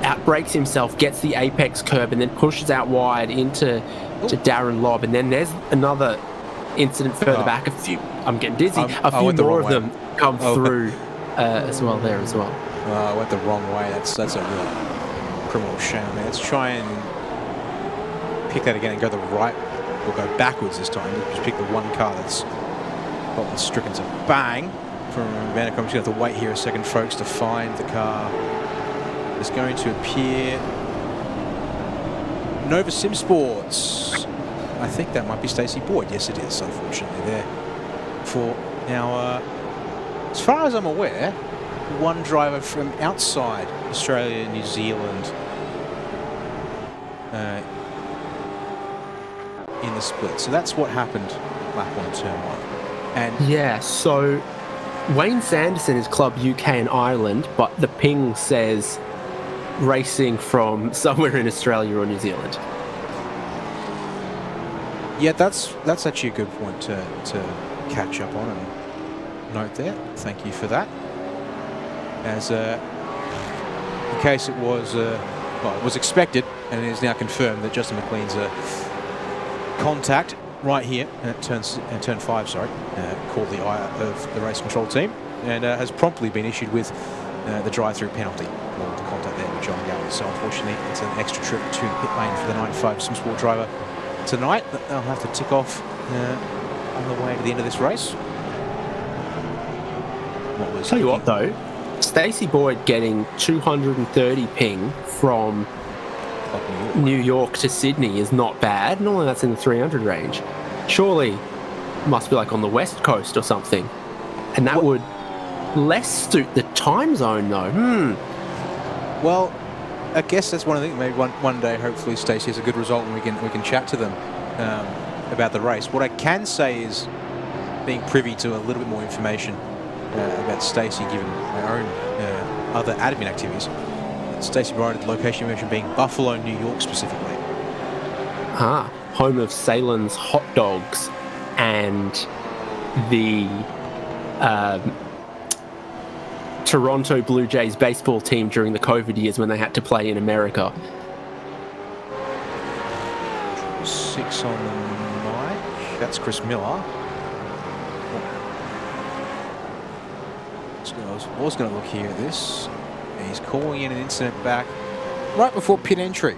outbrakes himself, gets the apex curb, and then pushes out wide into Darren Lobb. And then there's another incident further back. I'm getting dizzy. A few more of them come through as well there as well. I went the wrong way. That's a real criminal shame. I mean, let's try and pick that again and go the right. We'll go backwards this time. We'll just pick the one car that's Bolton Strickland's a bang from Vanderkam. Just going to have to wait here a second, folks, to find the car. It's going to appear Nova Sim Sports. I think that might be Stacey Boyd. Yes, it is, unfortunately, there. For now, as far as I'm aware, one driver from outside Australia and New Zealand in the split. So that's what happened lap 1, turn 1. And yeah, so Wayne Sanderson is Club UK and Ireland, but the ping says racing from somewhere in Australia or New Zealand. Yeah, that's actually a good point to catch up on and note there. Thank you for that. As in case it was, well, it was expected, and it is now confirmed that Justin McLean's contact right here at turn 5, sorry, called the eye of the race control team, and has promptly been issued with the drive-through penalty for the contact there with John Galley. So unfortunately, it's an extra trip to the pit lane for the 95 SimSport driver tonight that they'll have to tick off on the way to the end of this race. Tell you what though, Stacey Boyd getting 230 ping from New York to Sydney is not bad. Normally that's in the 300 range. Surely must be like on the west coast or something. And that would less suit the time zone though. Well, I guess that's one of the things. Maybe one day, hopefully, Stacey has a good result and we can chat to them about the race. What I can say is being privy to a little bit more information about Stacey, given our own other admin activities. Stacey provided the location mentioned being Buffalo, New York specifically. Home of Salon's hot dogs and the Toronto Blue Jays baseball team during the COVID years when they had to play in America. 6 on the mic. That's Chris Miller. I was going to look here at this. He's calling in an incident back right before pit entry.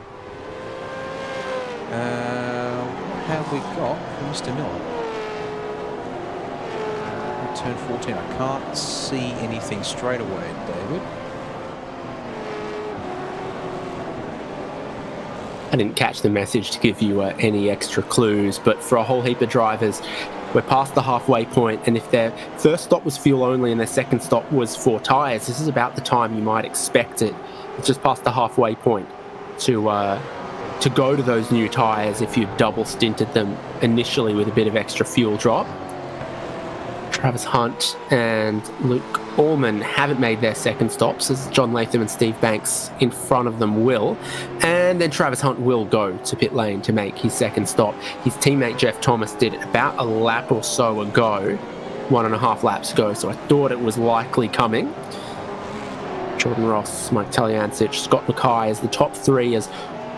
What have we got from Mr. Miller? Turn 14. I can't see anything straight away, David. I didn't catch the message to give you any extra clues, but for a whole heap of drivers, we're past the halfway point, and if their first stop was fuel only and their second stop was 4 tyres, this is about the time you might expect it. It's just past the halfway point to go to those new tyres if you double stinted them initially with a bit of extra fuel drop. Travis Hunt and Luke Allman haven't made their second stops, as John Latham and Steve Banks in front of them will. And then Travis Hunt will go to pit lane to make his second stop. His teammate Jeff Thomas did it about a lap or so ago, 1.5 laps ago, so I thought it was likely coming. Jordan Ross, Mike Talyancic, Scott Mackay as the top 3, as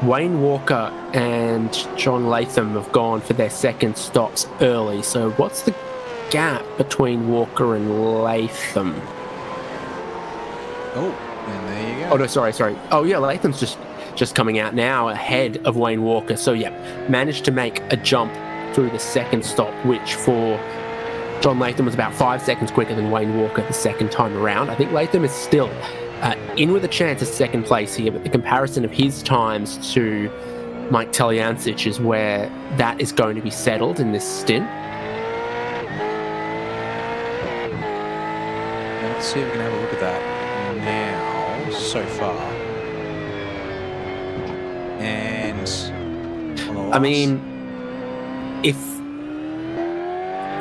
Wayne Walker and John Latham have gone for their second stops early. So what's the gap between Walker and Latham? Oh, and there you go. Oh no, sorry. Oh yeah, Latham's just coming out now ahead of Wayne Walker. So yeah, managed to make a jump through the second stop, which for John Latham was about 5 seconds quicker than Wayne Walker the second time around. I think Latham is still in with a chance of second place here, but the comparison of his times to Mike Talyancic is where that is going to be settled in this stint. Let's see if we can have a look at that now. so far. And I mean,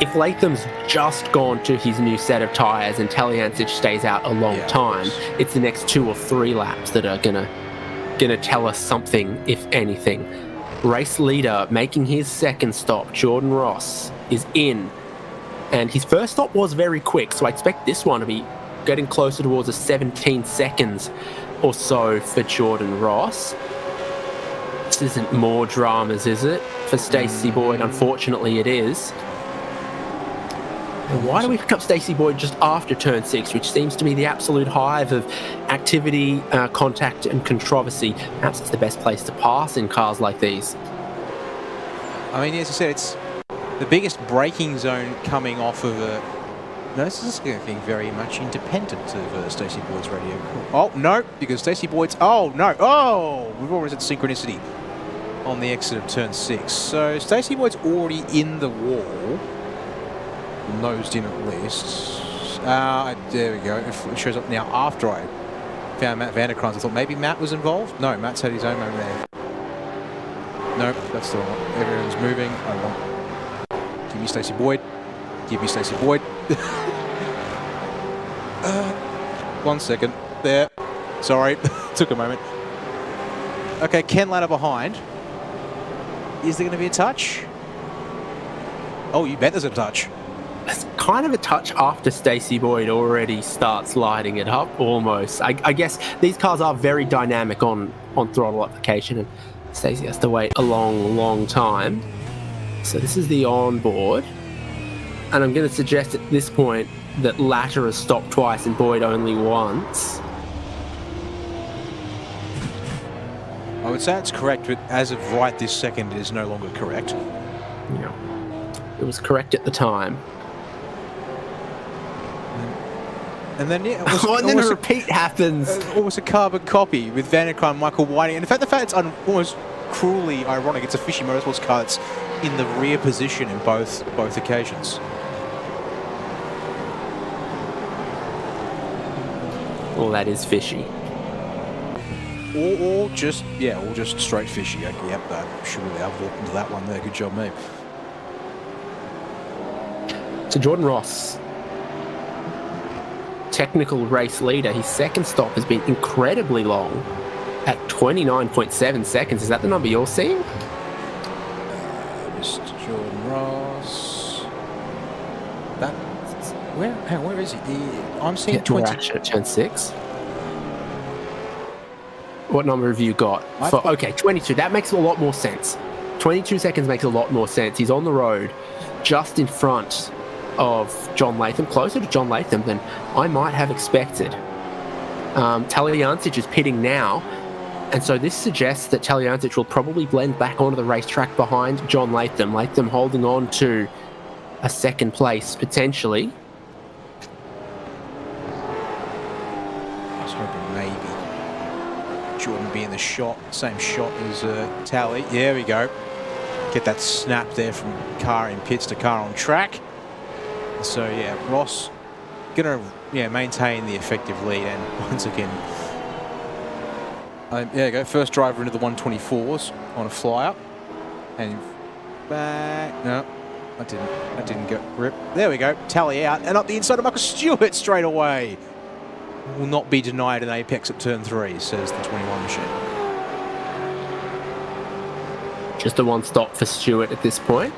if Latham's just gone to his new set of tyres and Talyancic stays out a long time, it's the next 2 or 3 laps that are gonna tell us something, if anything. Race leader making his second stop, Jordan Ross, is in. And his first stop was very quick, so I expect this one to be getting closer towards a 17 seconds or so for Jordan Ross. This isn't more dramas, is it? For Stacey Boyd, unfortunately it is. And why do we pick up Stacey Boyd just after turn 6, which seems to be the absolute hive of activity, contact and controversy? Perhaps it's the best place to pass in cars like these. I mean, as I said, it's the biggest braking zone coming off of a... No, this is going to be very much independent of Stacey Boyd's radio. Oh, no, because Stacey Boyd's... Oh, no. Oh, we've already had synchronicity on the exit of turn 6. So Stacey Boyd's already in the wall. Nosed in at least. There we go. It shows up now after I found Matt Vanderkrans. I thought maybe Matt was involved. No, Matt's had his own moment there. Nope, that's the one. Everyone's moving. I want... Give me Stacey Boyd. Give me Stacey Boyd. 1 second. There. Sorry. Took a moment. Okay, Ken Latta behind. Is there going to be a touch? Oh, you bet there's a touch. It's kind of a touch after Stacey Boyd already starts lighting it up, almost. I guess these cars are very dynamic on throttle application, and Stacey has to wait a long time. So this is the onboard. And I'm going to suggest at this point that Latta has stopped twice and Boyd only once. I would say it's correct, but as of right this second, it is no longer correct. Yeah. It was correct at the time. And then, yeah, and then a repeat happens. Almost a carbon copy with Vanderkrans and Michael Whiting. And in fact, the fact it's almost cruelly ironic, it's a Fishy Motorsports car that's in the rear position in both occasions. Well, that is fishy. Or just straight fishy. Okay, yep, surely I've walked into that one there. Good job, mate. So Jordan Ross, technical race leader, his second stop has been incredibly long at 29.7 seconds. Is that the number you're seeing? Mr. Jordan Ross. That where is he? I'm seeing 20 at turn 6. What number have you got? Okay, 22. That makes a lot more sense. 22 seconds makes a lot more sense. He's on the road, just in front of John Latham, closer to John Latham than I might have expected. Talyancic is pitting now, and so this suggests that Talyancic will probably blend back onto the racetrack behind John Latham. Latham holding on to a second place, potentially. I was hoping maybe Jordan be in the shot, same shot as Tally. There we go. Get that snap there from car in pits to car on track. So yeah, Ross gonna maintain the effective lead, and once again, there you go, first driver into the 124s on a fly up, and back. No, I didn't get grip. There we go, Tally out, and up the inside of Michael Stewart straight away. Will not be denied an apex at turn 3, says the 21 machine. Just a one stop for Stewart at this point.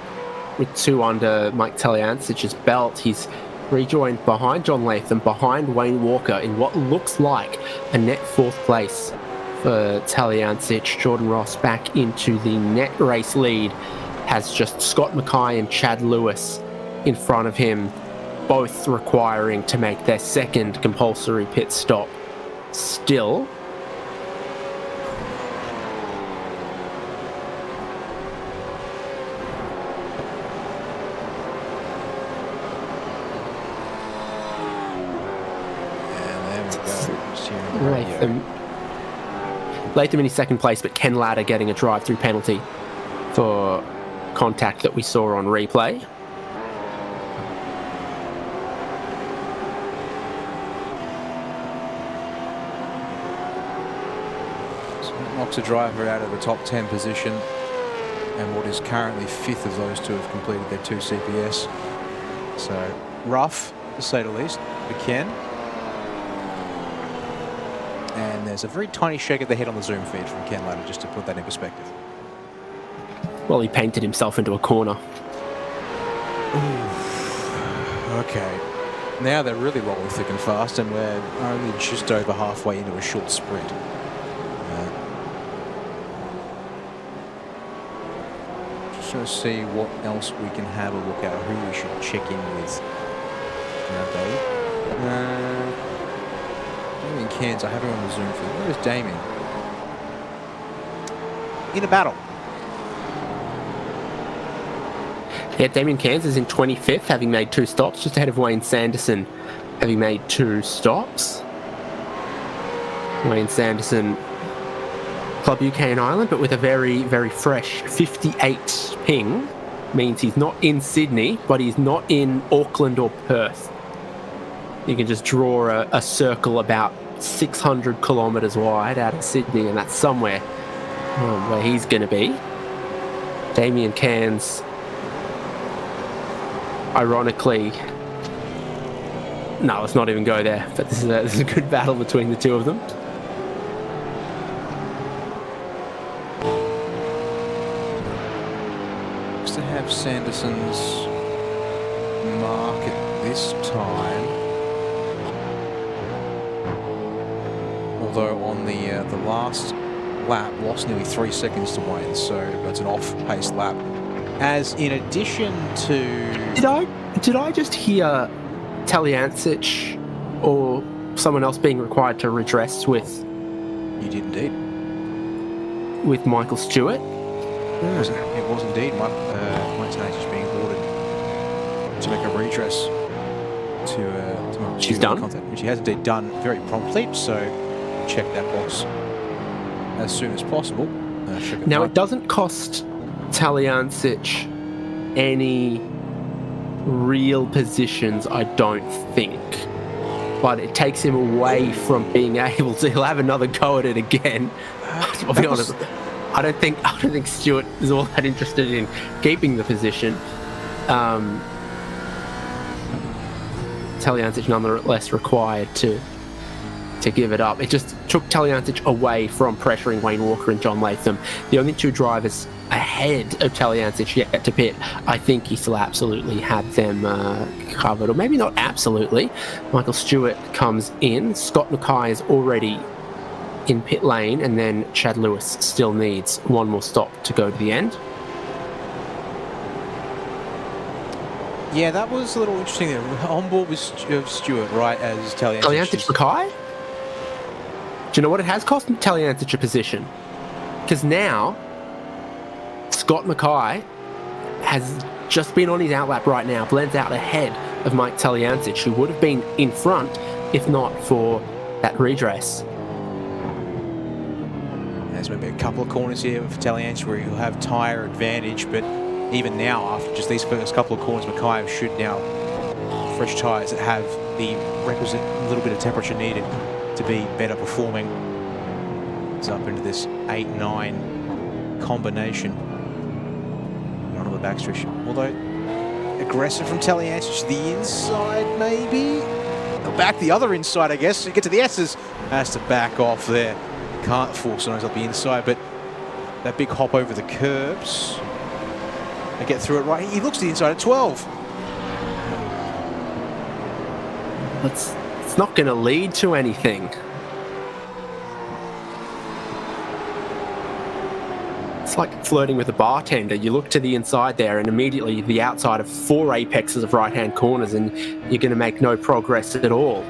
With 2 under Mike Talyancic's belt, he's rejoined behind John Latham, behind Wayne Walker, in what looks like a net 4th place for Talyancic. Jordan Ross back into the net race lead, has just Scott Mackay and Chad Lewis in front of him, both requiring to make their second compulsory pit stop still. Latham in his second place, but Ken Latta getting a drive-through penalty for contact that we saw on replay. That knocks a driver out of the top 10 position, and what is currently 5th of those two have completed their 2 CPS. So rough, to say the least, for Ken. And there's a very tiny shake of the head on the zoom feed from Ken Latta, just to put that in perspective. Well, he painted himself into a corner. Ooh. Okay. Now they're really rolling thick and fast, and we're only just over halfway into a short sprint. Just going to see what else we can have a look at, who we should check in with. Damien Cairns, I have him on the zoom feed. Where is Damien? In a battle. Yeah, Damien Cairns is in 25th, having made 2 stops, just ahead of Wayne Sanderson, having made 2 stops. Wayne Sanderson, Club UK and Ireland, but with a very, very fresh 58 ping, means he's not in Sydney, but he's not in Auckland or Perth. You can just draw a circle about 600 kilometres wide out of Sydney, and that's somewhere where he's going to be. Damien Cairns, ironically, no, let's not even go there, but this is a good battle between the two of them. Looks to have Sanderson's mark at this time. Although on the last lap, lost nearly 3 seconds to Wayne, so that's an off-pace lap. As in addition to... Did I just hear Talyancic or someone else being required to redress with... You did indeed. With Michael Stewart? It was indeed. Mike Talyancic being ordered to make a redress to She's done? Content, which he has indeed done very promptly, so check that box as soon as possible. Now, it doesn't cost Talyancic any real positions, I don't think, but it takes him away from being able to. He'll have another go at it again. I'll be honest, I don't think Stewart is all that interested in keeping the position. Talyancic nonetheless required to give it up. It just took Talyancic away from pressuring Wayne Walker and John Latham. The only 2 drivers ahead of Talyancic yet to pit. I think he still absolutely had them covered, or maybe not absolutely. Michael Stewart comes in. Scott Mackay is already in pit lane, and then Chad Lewis still needs 1 more stop to go to the end. Yeah, that was a little interesting there. On board with Stewart, right, as Talyancic. Talyancic Mackay? Do you know what? It has cost Talyancic a position. Because now, Scott Mackay has just been on his outlap right now, blends out ahead of Mike Talyancic, who would have been in front if not for that redress. There's maybe a couple of corners here for Talyancic where he'll have tyre advantage, but even now, after just these first couple of corners, Mackay should now fresh tyres that have the requisite little bit of temperature needed to be better performing. It's up into this 8-9 combination. Not on the backstretch, although aggressive from Talyancic to the inside, maybe. They'll back the other inside, I guess. To get to the S's, has to back off there. Can't force those up the inside, but that big hop over the curbs. They get through it right. He looks to the inside at 12. It's not going to lead to anything. It's like flirting with a bartender. You look to the inside there and immediately the outside of 4 apexes of right-hand corners, and you're going to make no progress at all.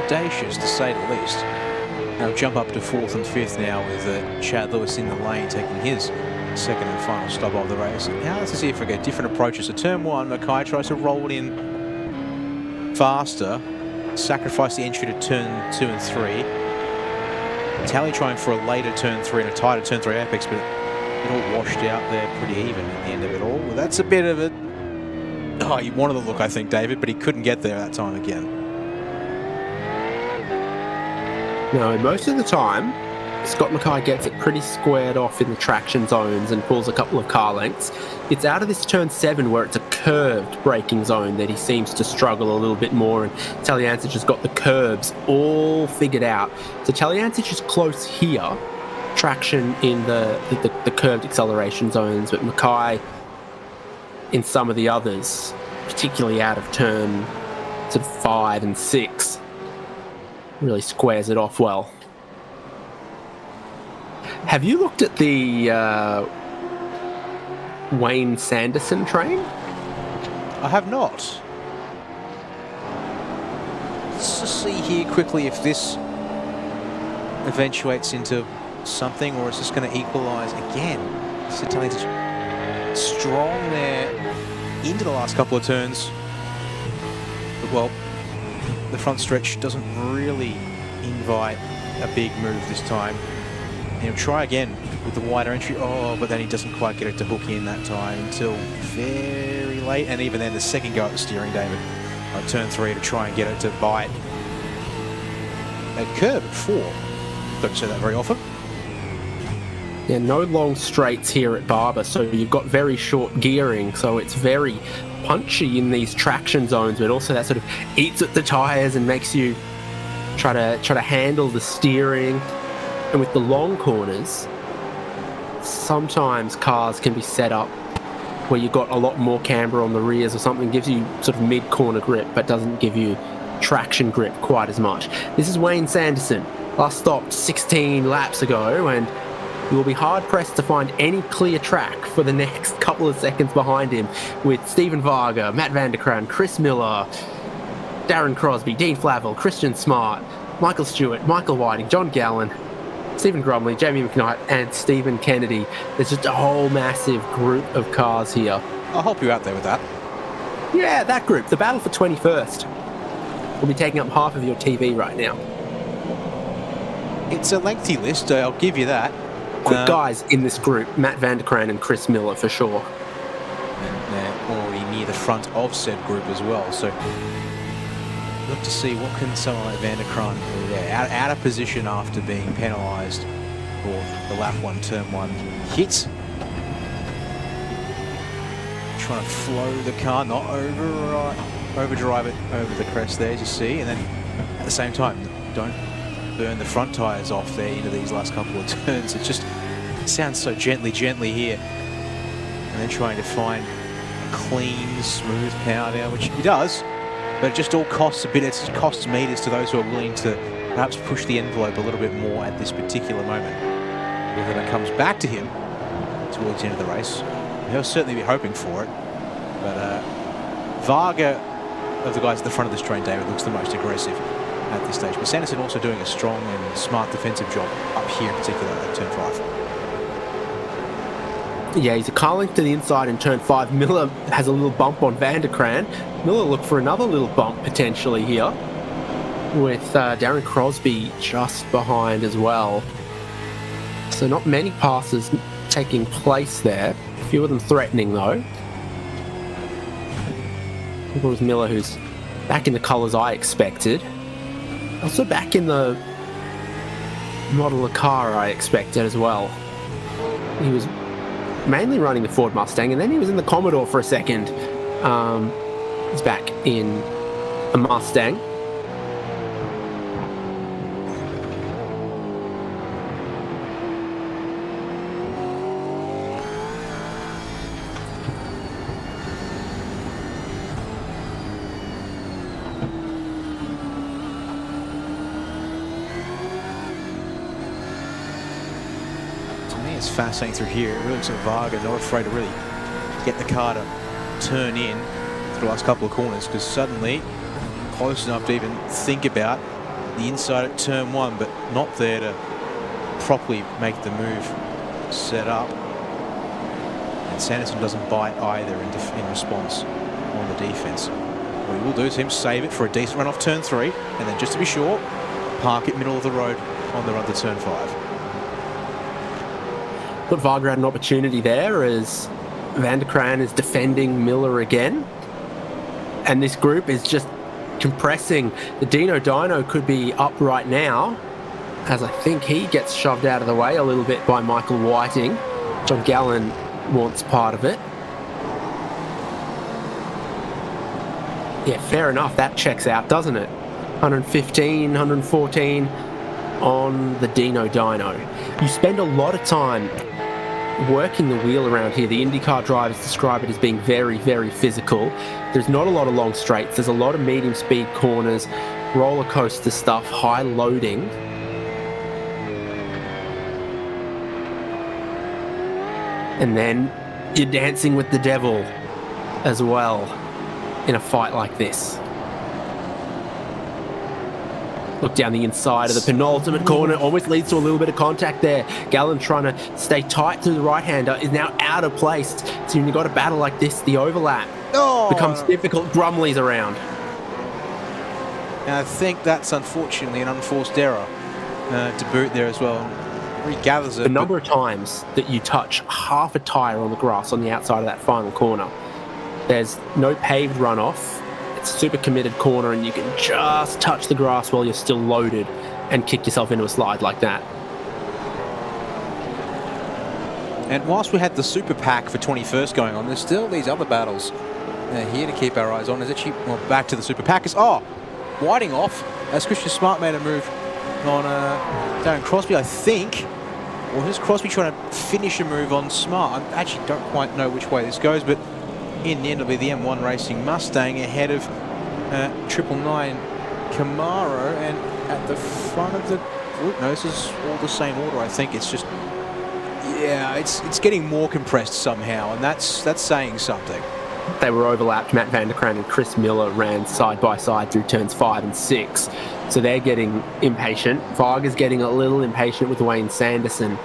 Audacious, to say the least. Now jump up to 4th and 5th now with Chad Lewis in the lane taking his second and final stop of the race. Now let's see if we get different approaches. So turn 1, Mackay tries to roll it in faster, sacrifice the entry to turn 2 and 3. Tally trying for a later turn 3 and a tighter turn 3 apex, but it all washed out there pretty even at the end of it all. Well, that's a bit of it. Oh, he wanted the look, I think, David, but he couldn't get there that time again. No, most of the time, Scott Mackay gets it pretty squared off in the traction zones and pulls a couple of car lengths. It's out of this turn 7 where it's a curved braking zone that he seems to struggle a little bit more, and Talyancic has got the curbs all figured out. So Talyancic is close here, traction in the curved acceleration zones, but Mackay in some of the others, particularly out of turn sort of 5 and 6, really squares it off well. Have you looked at the Wayne Sanderson train? I have not. Let's just see here quickly if this eventuates into something, or is this going to equalise again. This Italian's strong there into the last couple of turns. But, well, the front stretch doesn't really invite a big move this time. He'll try again with the wider entry. Oh, but then he doesn't quite get it to hook in that time until very late. And even then, the second go at the steering, David, on turn 3 to try and get it to bite. A curb at 4. Don't say that very often. Yeah, no long straights here at Barber, so you've got very short gearing, so it's very punchy in these traction zones, but also that sort of eats at the tyres and makes you try to handle the steering. And with the long corners, sometimes cars can be set up where you've got a lot more camber on the rears or something, gives you sort of mid-corner grip, but doesn't give you traction grip quite as much. This is Wayne Sanderson, last stopped 16 laps ago, and you will be hard-pressed to find any clear track for the next couple of seconds behind him, with Stephen Varga, Matt Vanderkraan, Chris Miller, Darren Crosby, Dean Flavel, Christian Smart, Michael Stewart, Michael Whiting, John Gallen, Stephen Grumley, Jamie McKnight, and Stephen Kennedy. There's just a whole massive group of cars here. I'll help you out there with that. Yeah, that group. The battle for 21st will be taking up half of your TV right now. It's a lengthy list, I'll give you that. Quick guys in this group, Matt Vanderkraan and Chris Miller for sure. And they're already near the front of said group as well, so look to see what can someone like Vanderkraan do there. Out of position after being penalised for the lap 1, turn 1 hit. Trying to flow the car, not overdrive it over the crest there, as you see, and then at the same time, don't burn the front tyres off there into these last couple of turns. It just sounds so gently here. And then trying to find a clean, smooth power there, which he does. But it just all costs a bit. It costs meters to those who are willing to perhaps push the envelope a little bit more at this particular moment. Whether that comes back to him towards the end of the race, he'll certainly be hoping for it. But Varga, of the guys at the front of this train, David, looks the most aggressive at this stage. But Sanderson also doing a strong and smart defensive job up here in particular at turn 5. Yeah, he's a car length to the inside in turn 5. Miller has a little bump on Vanderkraan. Miller look for another little bump potentially here, with Darren Crosby just behind as well. So not many passes taking place there. A few of them threatening though. It was Miller, who's back in the colours I expected. Also back in the model of car I expected as well. He was mainly running the Ford Mustang, and then he was in the Commodore for a second. He's back in a Mustang. It's fascinating through here. It really looks like Varga not afraid to really get the car to turn in through the last couple of corners, because suddenly close enough to even think about the inside at turn 1, but not there to properly make the move set up. And Sanderson doesn't bite either in response on the defense. What he will do is him save it for a decent run off turn 3, and then just to be sure, park it middle of the road on the run to turn 5. But Varga had an opportunity there as Vanderkraan is defending Miller again. And this group is just compressing. The Dino Dino could be up right now as I think he gets shoved out of the way a little bit by Michael Whiting. John Gallen wants part of it. Yeah, fair enough. That checks out, doesn't it? 115, 114 on the Dino Dyno. You spend a lot of time working the wheel around here. The IndyCar drivers describe it as being very, very physical. There's not a lot of long straights. There's a lot of medium speed corners, roller coaster stuff, high loading. And then you're dancing with the devil as well in a fight like this. Look down the inside of the penultimate corner, almost leads to a little bit of contact there. Gallen trying to stay tight to the right-hander is now out of place. So when you've got a battle like this, the overlap becomes difficult. Grumley's around. And I think that's unfortunately an unforced error to boot there as well. Regathers it. The number of times that you touch half a tyre on the grass on the outside of that final corner. There's no paved runoff. It's a super committed corner and you can just touch the grass while you're still loaded and kick yourself into a slide like that. And whilst we had the super pack for 21st going on, there's still these other battles here to keep our eyes on. There's actually, well, back to the super packers. Whiting off as Christian Smart made a move on Darren Crosby, I think. Or is Crosby trying to finish a move on Smart? I actually don't quite know which way this goes, but in the end, it'll be the M1 Racing Mustang ahead of 999 Camaro, and at the front of the group. No, this is all the same order. I think it's just, yeah, it's getting more compressed somehow, and that's saying something. They were overlapped. Matt Vanderkraan and Chris Miller ran side by side through turns 5 and 6, so they're getting impatient. Varga's getting a little impatient with Wayne Sanderson,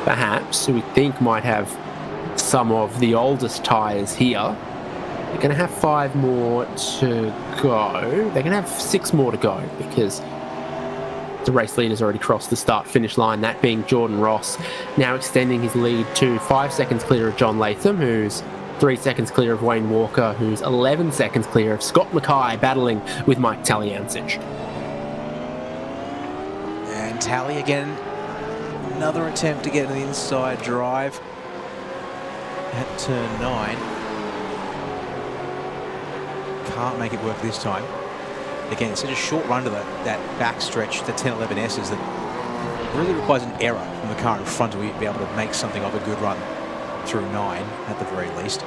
perhaps, who we think might have some of the oldest tyres here. They're going to have 5 more to go. They're going to have 6 more to go because the race leader's already crossed the start-finish line, that being Jordan Ross, now extending his lead to 5 seconds clear of John Latham, who's 3 seconds clear of Wayne Walker, who's 11 seconds clear of Scott Mackay, battling with Mike Talyancic. And Tally again, another attempt to get an inside drive at turn 9. Can't make it work this time. Again, it's such a short run to that back stretch, the 10-11Ss, that really requires an error from the car in front to be able to make something of a good run through 9 at the very least.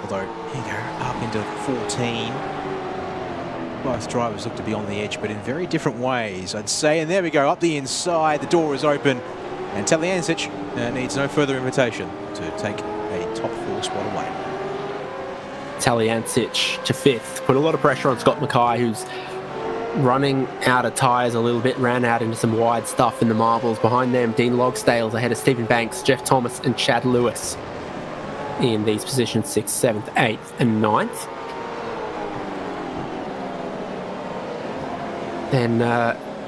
Although, here you go, up into 14. Both drivers look to be on the edge, but in very different ways, I'd say. And there we go, up the inside, the door is open, and Talyancic needs no further invitation to take a top 4 spot away. Talyancic to 5th, put a lot of pressure on Scott Mackay, who's running out of tyres a little bit, ran out into some wide stuff in the marbles. Behind them, Dean Logsdale's ahead of Stephen Banks, Jeff Thomas and Chad Lewis in these positions 6th, 7th, 8th and 9th. Then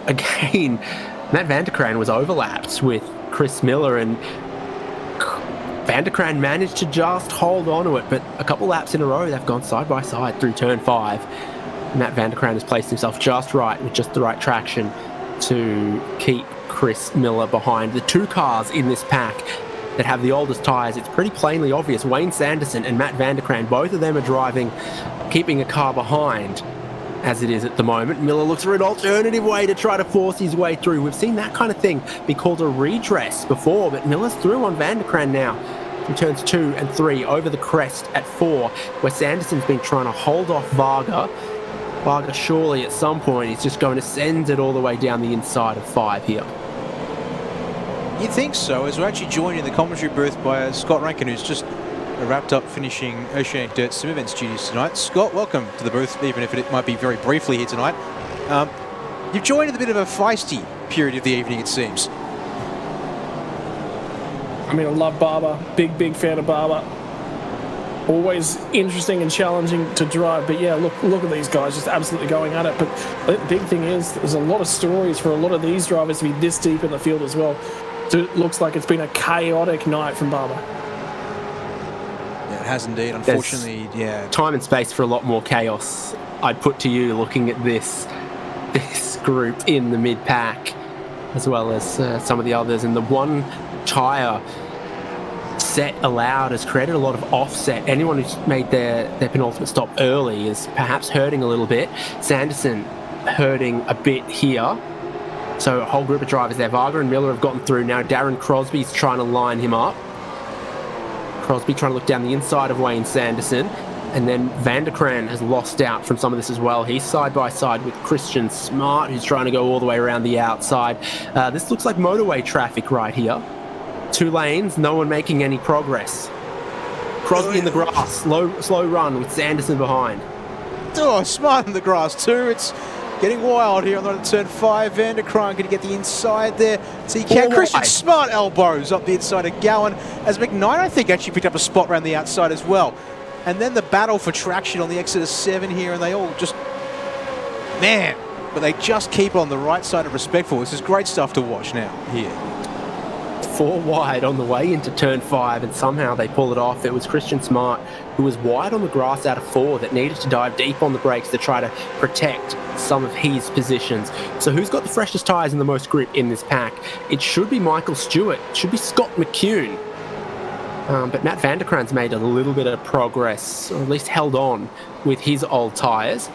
again, Matt Vanderkraan was overlapped with Chris Miller, and Vanderkraan managed to just hold on to it, but a couple laps in a row they've gone side by side through turn 5. Matt Vanderkraan has placed himself just right with just the right traction to keep Chris Miller behind. The 2 cars in this pack that have the oldest tyres, it's pretty plainly obvious. Wayne Sanderson and Matt Vanderkraan, both of them are driving, keeping a car behind as it is at the moment. Miller looks for an alternative way to try to force his way through. We've seen that kind of thing be called a redress before, but Miller's through on Vanderkraan now. From turns 2 and 3 over the crest at 4, where Sanderson's been trying to hold off Varga. Varga surely at some point is just going to send it all the way down the inside of 5 here. You'd think so, as we're actually joined in the commentary booth by Scott Rankin, who's just wrapped up finishing Oceanic Dirt Sim Events duties tonight. Scott, welcome to the booth, even if it might be very briefly here tonight. You've joined in a bit of a feisty period of the evening, it seems. I mean, I love Barber. Big fan of Barber. Always interesting and challenging to drive. But yeah, look at these guys just absolutely going at it. But the big thing is there's a lot of stories for a lot of these drivers to be this deep in the field as well. So it looks like it's been a chaotic night from Barber. Yeah, it has indeed. Unfortunately, yeah. Time and space for a lot more chaos, I'd put to you, looking at this group in the mid-pack. as well as some of the others. And the one tyre set allowed has created a lot of offset. Anyone who's made their penultimate stop early is perhaps hurting a little bit. Sanderson hurting a bit here. So a whole group of drivers there. Varga and Miller have gotten through. Now Darren Crosby's trying to line him up. Crosby trying to look down the inside of Wayne Sanderson. And then Van der Kran has lost out from some of this as well. He's side by side with Christian Smart, who's trying to go all the way around the outside. This looks like motorway traffic right here. 2 lanes, no one making any progress. Crosby in the grass, slow run with Sanderson behind. Oh, Smart in the grass too. It's getting wild here on the turn 5. Van der Kran going to get the inside there. So he can. Christian Smart elbows up the inside of Gowan, as McKnight, I think, actually picked up a spot around the outside as well. And then the battle for traction on the exit of 7 here, and they all just, man, but they just keep on the right side of Respectful. This is great stuff to watch now here. 4 wide on the way into turn 5, and somehow they pull it off. It was Christian Smart, who was wide on the grass out of 4, that needed to dive deep on the brakes to try to protect some of his positions. So who's got the freshest tyres and the most grip in this pack? It should be Michael Stewart. It should be Scott McCune. But Matt van der Kran's made a little bit of progress, or at least held on with his old tyres,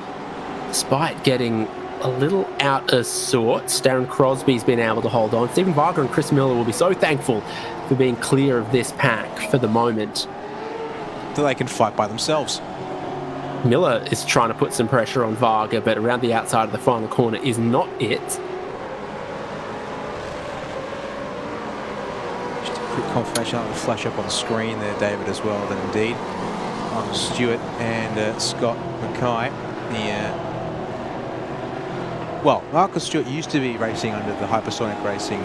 despite getting a little out of sorts. Darren Crosby's been able to hold on. Stephen Varga and Chris Miller will be so thankful for being clear of this pack for the moment. That they can fight by themselves. Miller is trying to put some pressure on Varga, but around the outside of the final corner is not it. Confirmation will flash up on the screen there, David, as well. Then indeed, Michael Stewart and Scott Mackay. Well, Michael Stewart used to be racing under the Hypersonic Racing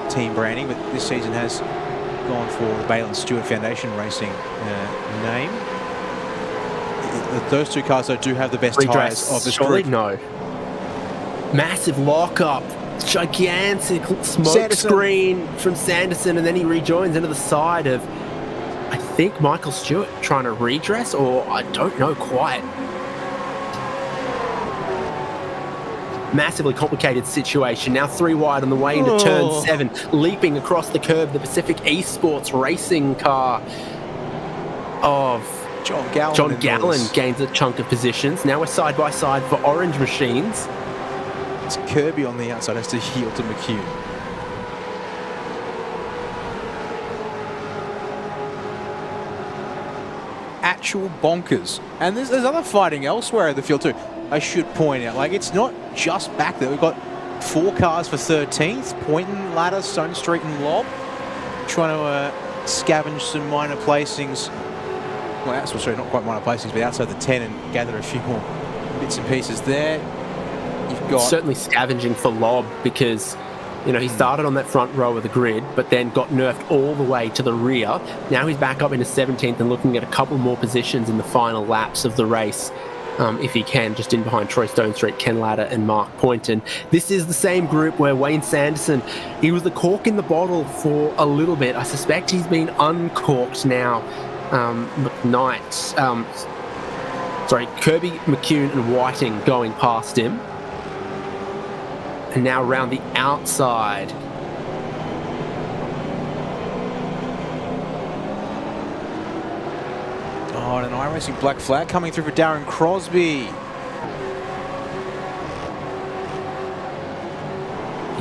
team branding, but this season has gone for the Bale and Stewart Foundation Racing name. Those 2 cars, though, do have the best tyres of this group. No. Massive lock-up. Gigantic smoke screen from Sanderson, and then he rejoins into the side of, I think, Michael Stewart trying to redress, or I don't know quite. Massively complicated situation. Now 3 wide on the way into turn 7, leaping across the curb, the Pacific Esports racing car of John Gallen gains a chunk of positions. Now we're side by side for Orange Machines. It's Kirby on the outside, has to yield to McHugh. Actual bonkers. And there's other fighting elsewhere in the field too. I should point out, like, it's not just back there. We've got 4 cars for 13th. Poynton, Ladder, Stone Street and Lob. Trying to scavenge some minor placings. Well, sorry, not quite minor placings, but outside the 10 and gather a few more bits and pieces there. You've got certainly scavenging for Lob, because he started on that front row of the grid, but then got nerfed all the way to the rear. Now he's back up into 17th and looking at a couple more positions in the final laps of the race, if he can, just in behind Troy Stonestreet, Ken Ladder and Mark Poynton. This is the same group where Wayne Sanderson, he was the cork in the bottle for a little bit. I suspect he's been uncorked now. McKnight, Kirby, McCune and Whiting going past him. And now around the outside. Oh, and an iRacing black flag coming through for Darren Crosby.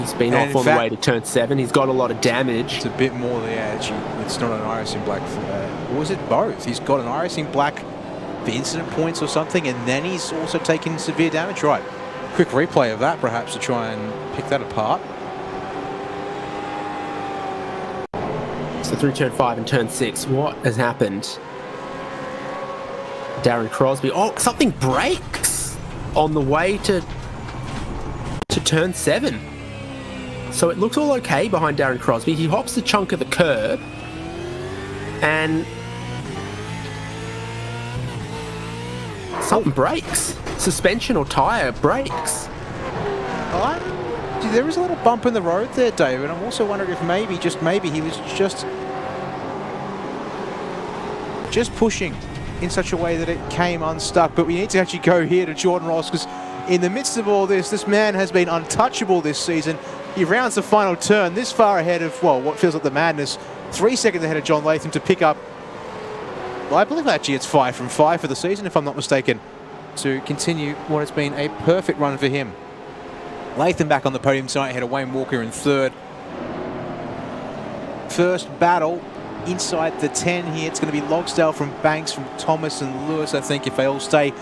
He's been off on the way to turn 7. He's got a lot of damage. It's a bit more there, actually. It's not an iRacing black flag. Or was it both? He's got an iRacing black for incident points or something, and then he's also taken severe damage. Right. Quick replay of that, perhaps, to try and pick that apart. So through turn 5 and turn 6, what has happened? Darren Crosby. Oh, something breaks on the way to turn 7. So it looks all okay behind Darren Crosby. He hops the chunk of the curb and something breaks. Suspension or tyre breaks. There is a little bump in the road there, David. I'm also wondering if maybe he was just pushing in such a way that it came unstuck. But we need to actually go here to Jordan Ross, because in the midst of all this man has been untouchable this season. He rounds the final turn this far ahead of, well, what feels like the madness. 3 seconds ahead of John Latham to pick up, well, I believe actually it's 5 from 5 for the season, if I'm not mistaken, to continue what has been a perfect run for him. Latham back on the podium tonight, ahead of Wayne Walker in third. First battle inside the 10 here. It's going to be Logsdale from Banks, from Thomas and Lewis, I think, if they all stay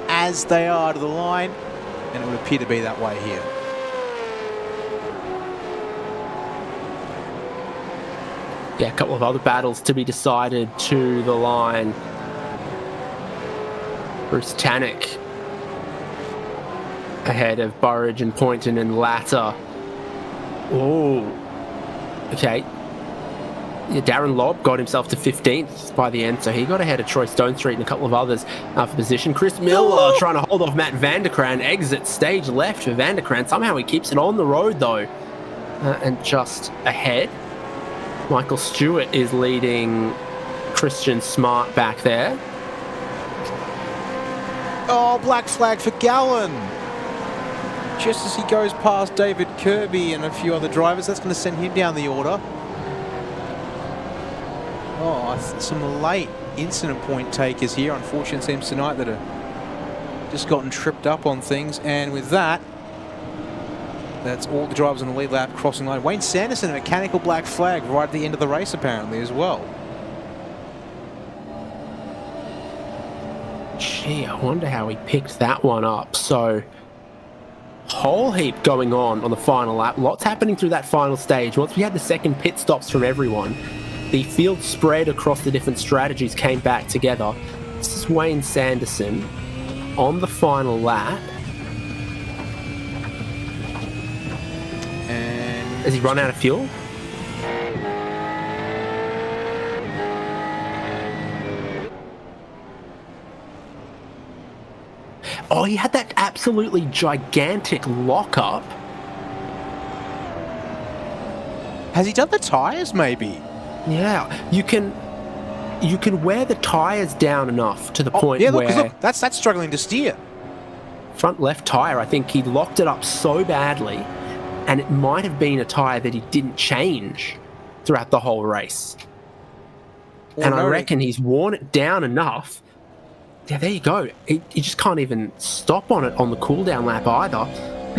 as they are to the line. And it would appear to be that way here. Yeah, a couple of other battles to be decided to the line. Bruce Tannock ahead of Burridge and Poynton and Latter. Oh, okay. Yeah, Darren Lobb got himself to 15th by the end, so he got ahead of Troy Stonestreet and a couple of others for position. Chris Miller trying to hold off Matt Vanderkrant. Exit stage left for Vanderkrant. Somehow he keeps it on the road, though, and just ahead. Michael Stewart is leading Christian Smart back there. Oh, black flag for Gallen. Just as he goes past David Kirby and a few other drivers, that's going to send him down the order. Oh, some late incident point takers here. Unfortunately, it seems tonight that have just gotten tripped up on things. And with that, that's all the drivers on the lead lap crossing line. Wayne Sanderson, a mechanical black flag right at the end of the race, apparently, as well. Gee, I wonder how he picked that one up. So, whole heap going on the final lap. Lots happening through that final stage. Once we had the second pit stops from everyone, the field spread across the different strategies came back together. This is Wayne Sanderson on the final lap. And has he run out of fuel? Oh, he had that absolutely gigantic lockup. has he done the tyres, maybe? Yeah, you can wear the tyres down enough to the point where... Look, that's struggling to steer. Front left tyre, I think he locked it up so badly, and it might have been a tyre that he didn't change throughout the whole race. And I reckon he's worn it down enough. Yeah, there you go. He just can't even stop on it on the cool-down lap either. I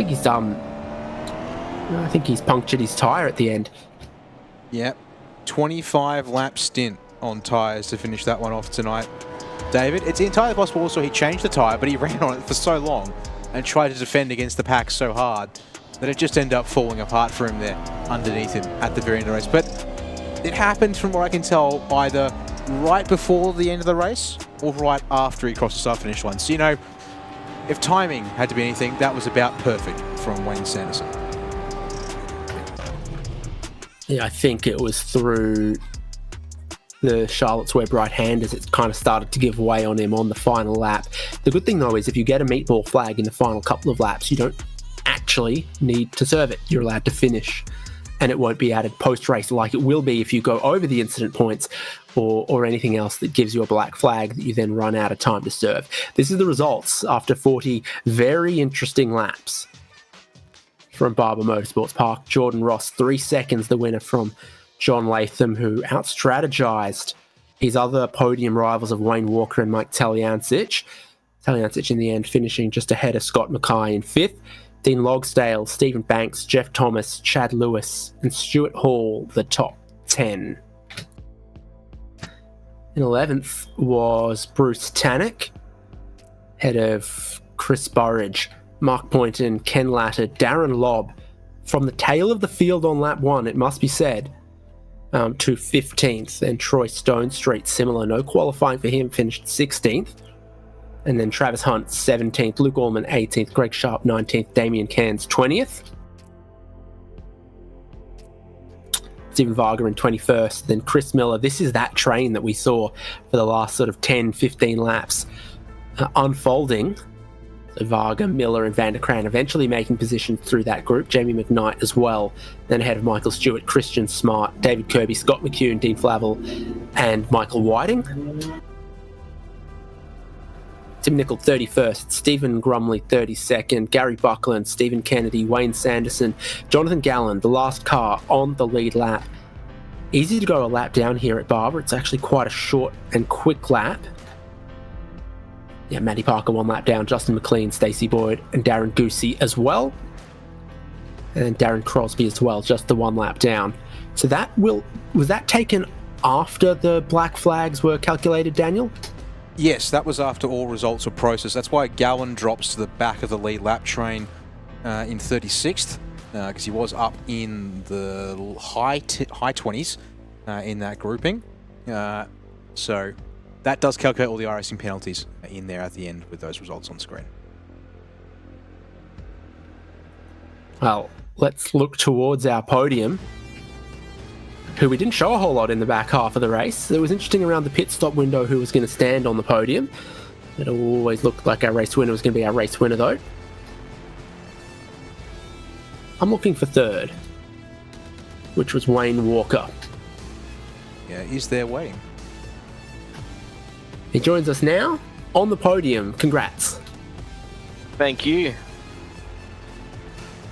think he's punctured his tyre at the end. Yep. 25 lap stint on tyres to finish that one off tonight. David, it's entirely possible also he changed the tyre, but he ran on it for so long and tried to defend against the pack so hard that it just ended up falling apart for him there underneath him at the very end of the race. But it happened, from what I can tell, either right before the end of the race or right after he crossed the start-finish line. So, you know, if timing had to be anything, that was about perfect from Wayne Sanderson. Yeah, I think it was through the Charlotte's Web right-handers it kind of started to give way on him on the final lap. The good thing, though, is if you get a meatball flag in the final couple of laps, you don't actually need to serve it. You're allowed to finish, and it won't be added post-race like it will be if you go over the incident points or anything else that gives you a black flag that you then run out of time to serve. This is the results after 40 very interesting laps from Barber Motorsports Park. Jordan Ross, 3 seconds the winner from John Latham, who out-strategized his other podium rivals of Wayne Walker and Mike Talyancic. Talyancic in the end finishing just ahead of Scott Mackay in 5th. Dean Logsdale, Stephen Banks, Jeff Thomas, Chad Lewis, and Stuart Hall, the top 10. In 11th was Bruce Tannock, ahead of Chris Burridge, Mark Poynton, Ken Latter, Darren Lobb, from the tail of the field on lap 1, it must be said, to 15th. And Troy Stonestreet, similar, no qualifying for him, finished 16th. And then Travis Hunt, 17th, Luke Allman, 18th, Greg Sharp, 19th, Damien Cairns, 20th. Stephen Varga in 21st, then Chris Miller. This is that train that we saw for the last sort of 10, 15 laps unfolding. So Varga, Miller, and Vanderkrant eventually making position through that group. Jamie McKnight as well. Then ahead of Michael Stewart, Christian Smart, David Kirby, Scott McHugh, Dean Flavel, and Michael Whiting. Tim Nicol 31st, Stephen Grumley 32nd, Gary Buckland, Stephen Kennedy, Wayne Sanderson, Jonathan Gallen, the last car on the lead lap. Easy to go a lap down here at Barber. It's actually quite a short and quick lap. Yeah, Matty Parker 1 lap down, Justin McLean, Stacey Boyd, and Darren Goosey as well. And Darren Crosby as well, just the 1 lap down. So was that taken after the black flags were calculated, Daniel? Yes, that was after all results were processed. That's why Gallen drops to the back of the lead lap train in 36th, because he was up in the high 20s in that grouping. So that does calculate all the iRacing penalties in there at the end with those results on screen. Well, let's look towards our podium, who we didn't show a whole lot in the back half of the race. It was interesting around the pit stop window who was going to stand on the podium. It always looked like our race winner was going to be our race winner, though. I'm looking for 3rd, which was Wayne Walker. Yeah, he's there waiting. He joins us now on the podium. Congrats. Thank you.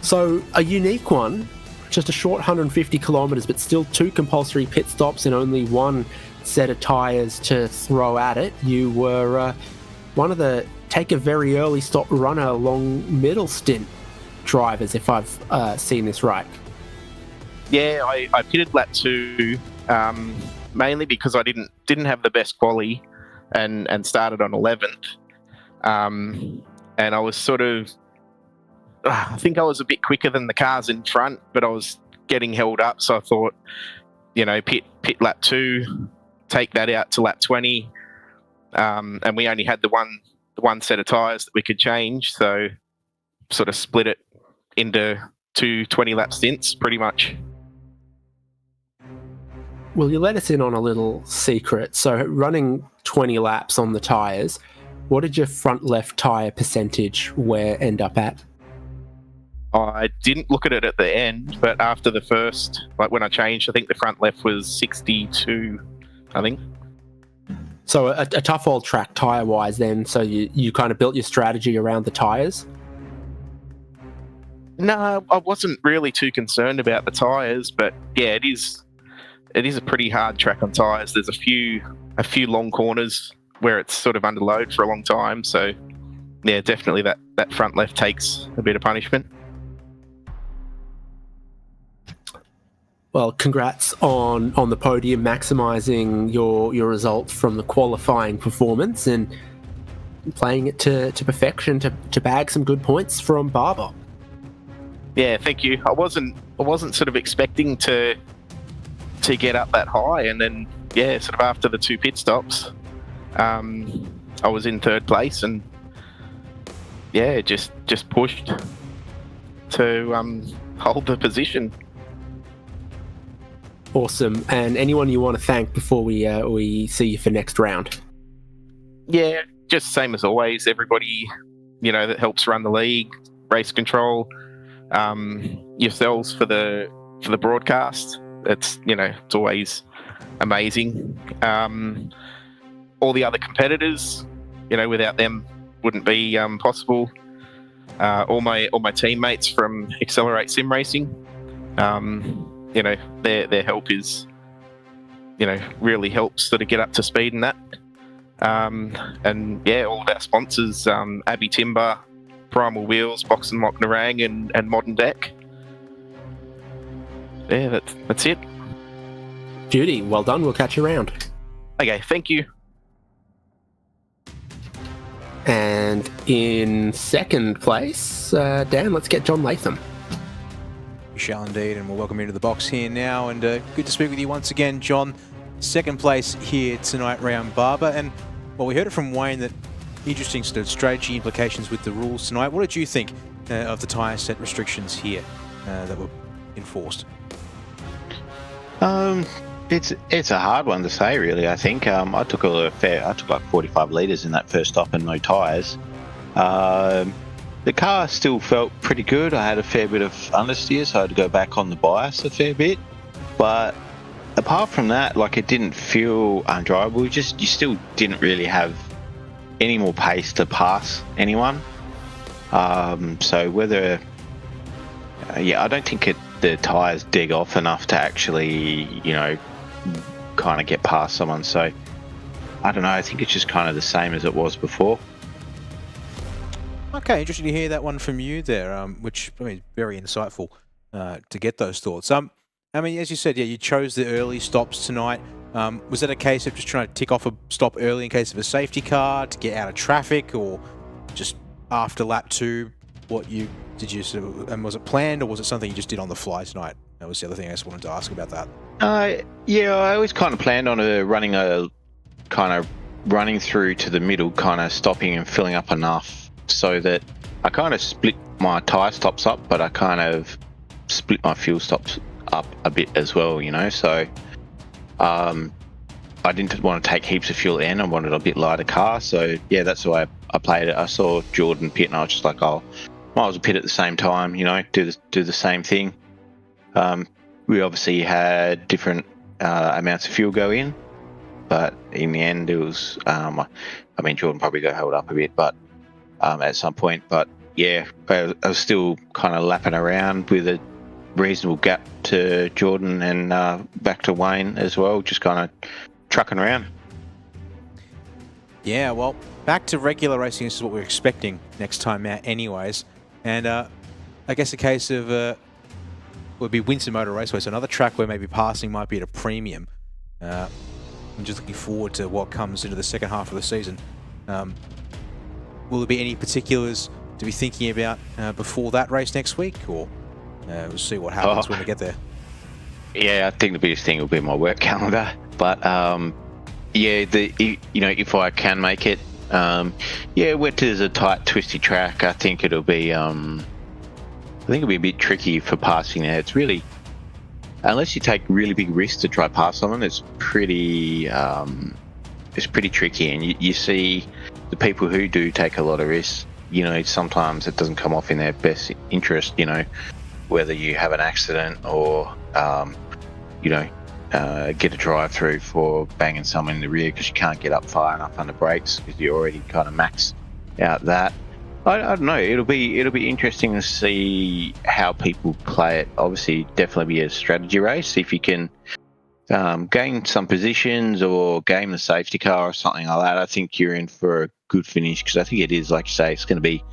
So, a unique one. Just a short 150 kilometres, but still 2 compulsory pit stops and only 1 set of tyres to throw at it. You were one of the take a very early stop runner along middle stint drivers, if I've seen this right. Yeah, I pitted lap 2 mainly because I didn't have the best quali and started on 11th. And I was sort of, I think I was a bit quicker than the cars in front, but I was getting held up. So I thought, pit lap 2, take that out to lap 20. And we only had the one set of tyres that we could change. So sort of split it into 2 20-lap stints pretty much. Will you let us in on a little secret? So running 20 laps on the tyres, what did your front left tyre percentage end up at? I didn't look at it at the end, but after the first, like when I changed, I think the front left was 62, I think. So a tough old track tyre-wise then, so you kind of built your strategy around the tyres? No, I wasn't really too concerned about the tyres, but yeah, it is a pretty hard track on tyres. There's a few long corners where it's sort of under load for a long time, so yeah, definitely that front left takes a bit of punishment. Well, congrats on the podium, maximising your result from the qualifying performance and playing it to perfection to bag some good points from Barber. Yeah, thank you. I wasn't sort of expecting to get up that high, and then yeah, sort of after the 2 pit stops, I was in 3rd place, and yeah, just pushed to hold the position. Awesome. And anyone you want to thank before we see you for next round? Yeah, just same as always. Everybody, that helps run the league, race control, yourselves for the broadcast. It's it's always amazing. All the other competitors, without them wouldn't be possible. All my teammates from Accelerate Sim Racing. Their help is, really helps sort of get up to speed in that. And yeah, all of our sponsors, Abbey Timber, Primal Wheels, Box and Mock Narang, and Modern Deck. Yeah, that's it. Beauty, well done. We'll catch you around. Okay, thank you. And in 2nd place, Dan, let's get John Latham. We shall indeed, and we'll welcome you to the box here now. And good to speak with you once again, John. 2nd place here tonight round Barber. And well, we heard it from Wayne that interesting sort of strategy implications with the rules tonight. What did you think of the tyre set restrictions here that were enforced? It's a hard one to say, really. I think I took like 45 litres in that first stop and no tyres. The car still felt pretty good. I had a fair bit of understeer, so I had to go back on the bias a fair bit. But apart from that, like, it didn't feel undrivable. You still didn't really have any more pace to pass anyone. So whether, I don't think the tyres dig off enough to actually, kind of get past someone. So I don't know. I think it's just kind of the same as it was before. Okay, interesting to hear that one from you there, which I mean, very insightful to get those thoughts. I mean, as you said, you chose the early stops tonight. Was that a case of just trying to tick off a stop early in case of a safety car to get out of traffic, or just after lap 2? And was it planned, or was it something you just did on the fly tonight? That was the other thing I just wanted to ask about that. I always kind of planned on running through to the middle, kind of stopping and filling up enough so that I kind of split my tyre stops up, but I kind of split my fuel stops up a bit as well, so I didn't want to take heaps of fuel in. I wanted a bit lighter car, so that's the way I played it. I saw Jordan pit and I was just like, might as well pit at the same time, do the same thing. We obviously had different amounts of fuel go in, but in the end it was, Jordan probably got held up a bit, but at some point, but I was still kind of lapping around with a reasonable gap to Jordan and back to Wayne as well, just kind of trucking around. Yeah, well, back to regular racing. This is what we're expecting next time out anyways. And I guess a case of would be Windsor Motor Raceway, so another track where maybe passing might be at a premium. I'm just looking forward to what comes into the second half of the season. Will there be any particulars to be thinking about before that race next week, or we'll see what happens when we get there? Yeah, I think the biggest thing will be my work calendar, but if I can make it, Wet is a tight, twisty track. I think it'll be a bit tricky for passing there. It's really, unless you take really big risks to try pass someone, it's pretty tricky. And you see the people who do take a lot of risks, sometimes it doesn't come off in their best interest, whether you have an accident or, get a drive through for banging someone in the rear because you can't get up far enough under brakes because you already kind of maxed out that. I don't know. It'll be interesting to see how people play it. Obviously, definitely be a strategy race. If you can gain some positions or game the safety car or something like that, I think you're in for a good finish, because I think it is, like you say, it's going to be,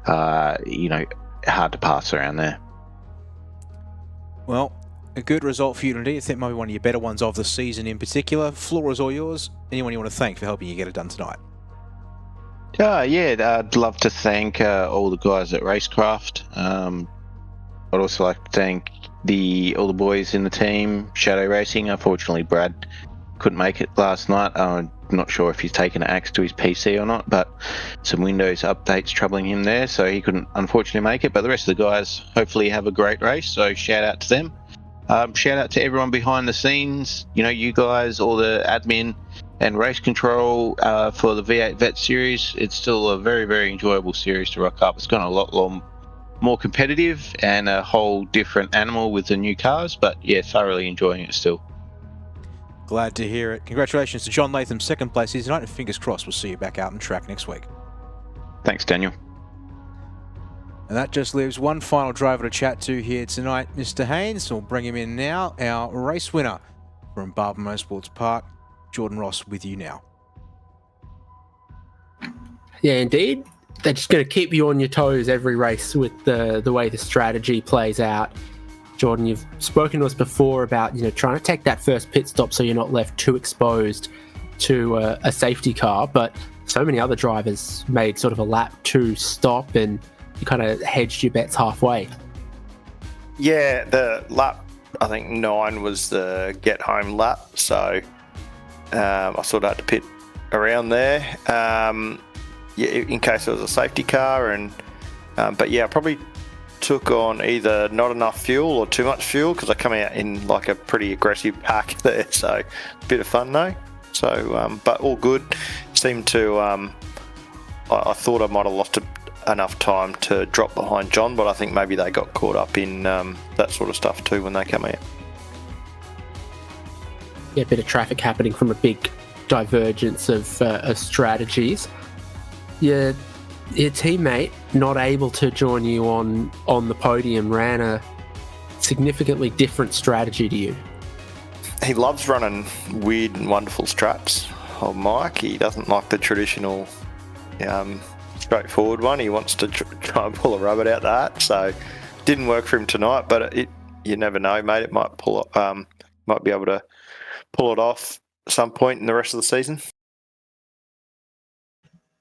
hard to pass around there. Well, a good result for you today. I think maybe one of your better ones of the season in particular. Floor is all yours. Anyone you want to thank for helping you get it done tonight? I'd love to thank all the guys at RaceKraft. I'd also like to thank all the boys in the team, Shadow Racing. Unfortunately, Brad couldn't make it last night. I'm not sure if he's taken an axe to his PC or not, but some Windows updates troubling him there, so he couldn't unfortunately make it. But the rest of the guys hopefully have a great race, so shout out to them. Shout out to everyone behind the scenes, you guys, all the admin and race control for the V8 Vets series. It's still a very, very enjoyable series to rock up. It's gone a lot more competitive and a whole different animal with the new cars, but thoroughly enjoying it still. Glad to hear it. Congratulations to John Latham, second place here tonight, and fingers crossed we'll see you back out on track next week. Thanks, Daniel. And that just leaves one final driver to chat to here tonight, Mr. Haynes. We'll bring him in now, our race winner from Barber Motorsports Park, Jordan Ross, with you now. Yeah, indeed. They're just going to keep you on your toes every race with the way the strategy plays out. Jordan, you've spoken to us before about trying to take that first pit stop so you're not left too exposed to a safety car, but so many other drivers made sort of a lap 2 stop and you kind of hedged your bets halfway. Yeah, the lap, I think 9 was the get home lap, so I sort of had to pit around there in case there was a safety car, but I probably took on either not enough fuel or too much fuel because I come out in like a pretty aggressive pack there, so a bit of fun though. So, but all good. Seemed to, I thought I might have lost enough time to drop behind John, but I think maybe they got caught up in that sort of stuff too when they come out. Yeah, a bit of traffic happening from a big divergence of strategies. your teammate not able to join you on the podium ran a significantly different strategy to you. He loves running weird and wonderful straps. Oh, Mike, he doesn't like the traditional straightforward one. He wants to try and pull a rabbit out that. So didn't work for him tonight, but you never know, mate. It might might be able to pull it off at some point in the rest of the season.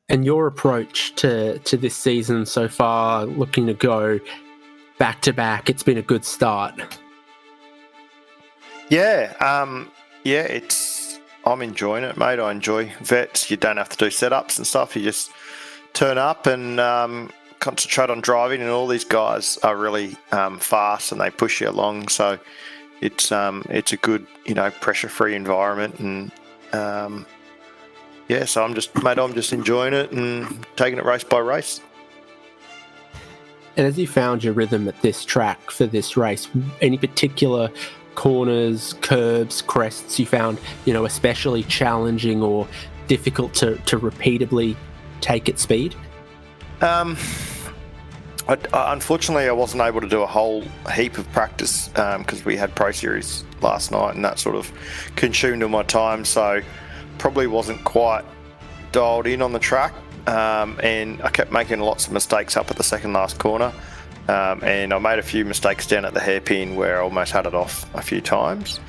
And your approach to this season so far, looking to go back to back, it's been a good start. Yeah, I'm enjoying it, mate. I enjoy vets. You don't have to do setups and stuff. You just turn up and concentrate on driving, and all these guys are really fast and they push you along. So it's a good, pressure-free environment, and so I'm just enjoying it and taking it race by race. And as you found your rhythm at this track for this race, any particular corners, curbs, crests you found, especially challenging or difficult to repeatably take at speed? Unfortunately, I wasn't able to do a whole heap of practice because we had Pro Series last night, and that sort of consumed all my time. So probably wasn't quite dialed in on the track, and I kept making lots of mistakes up at the second last corner. And I made a few mistakes down at the hairpin where I almost had it off a few times.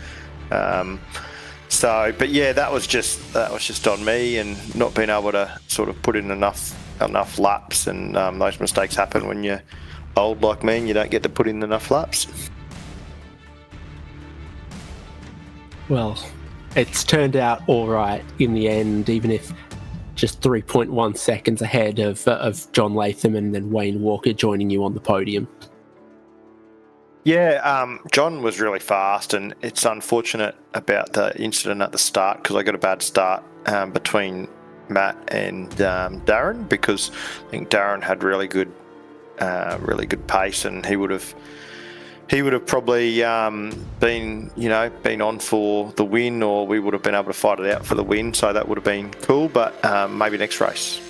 But yeah, that was just on me and not being able to sort of put in enough laps. And those mistakes happen when you're old like me and you don't get to put in enough laps. Well, it's turned out all right in the end, even if just 3.1 seconds ahead of John Latham and then Wayne Walker joining you on the podium. Yeah, John was really fast, and it's unfortunate about the incident at the start because I got a bad start between Matt and Darren, because I think Darren had really good pace, and he would have probably been on for the win, or we would have been able to fight it out for the win. So that would have been cool, but maybe next race.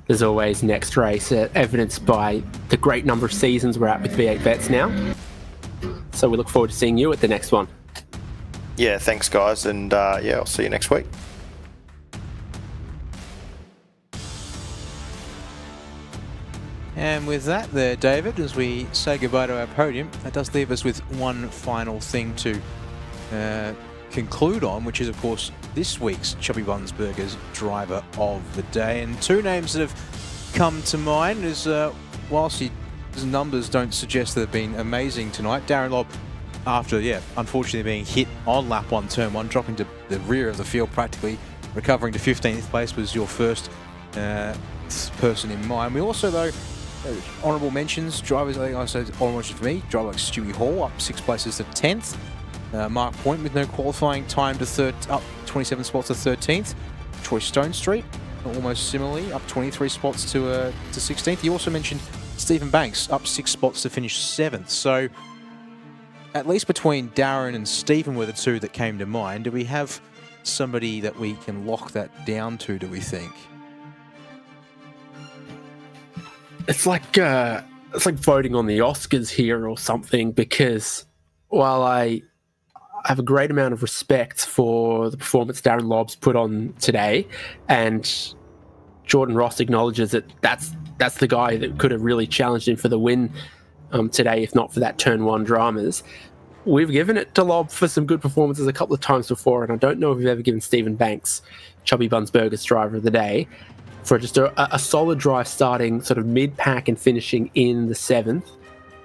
There's always next race, evidenced by the great number of seasons we're at with V8 Vets now. So we look forward to seeing you at the next one. Yeah, thanks guys, and I'll see you next week. And with that there, David, as we say goodbye to our podium, that does leave us with one final thing to conclude on, which is, of course, this week's Chubby Buns Burgers driver of the day. And two names that have come to mind is, whilst his numbers don't suggest they've been amazing tonight, Darren Lobb, after, unfortunately being hit on lap 1, turn 1, dropping to the rear of the field practically, recovering to 15th place, was your first person in mind. We also, though, honourable mentions, drivers, I think I said honourable mention for me, driver like Stewie Hall, up 6 places to 10th. Mark Point with no qualifying time to up 27 spots to 13th. Troy Stonestreet, almost similarly, up 23 spots to 16th. You also mentioned Stephen Banks, up 6 spots to finish 7th. So, at least between Darren and Stephen were the two that came to mind. Do we have somebody that we can lock that down to, do we think? It's like voting on the Oscars here or something, because while I have a great amount of respect for the performance Darren Lobb's put on today, and Jordan Ross acknowledges that that's the guy that could have really challenged him for the win today, if not for that turn 1 dramas. We've given it to Lobb for some good performances a couple of times before, and I don't know if we've ever given Stephen Banks Chubby Buns Burgers driver of the day for just a solid drive starting sort of mid-pack and finishing in the 7th.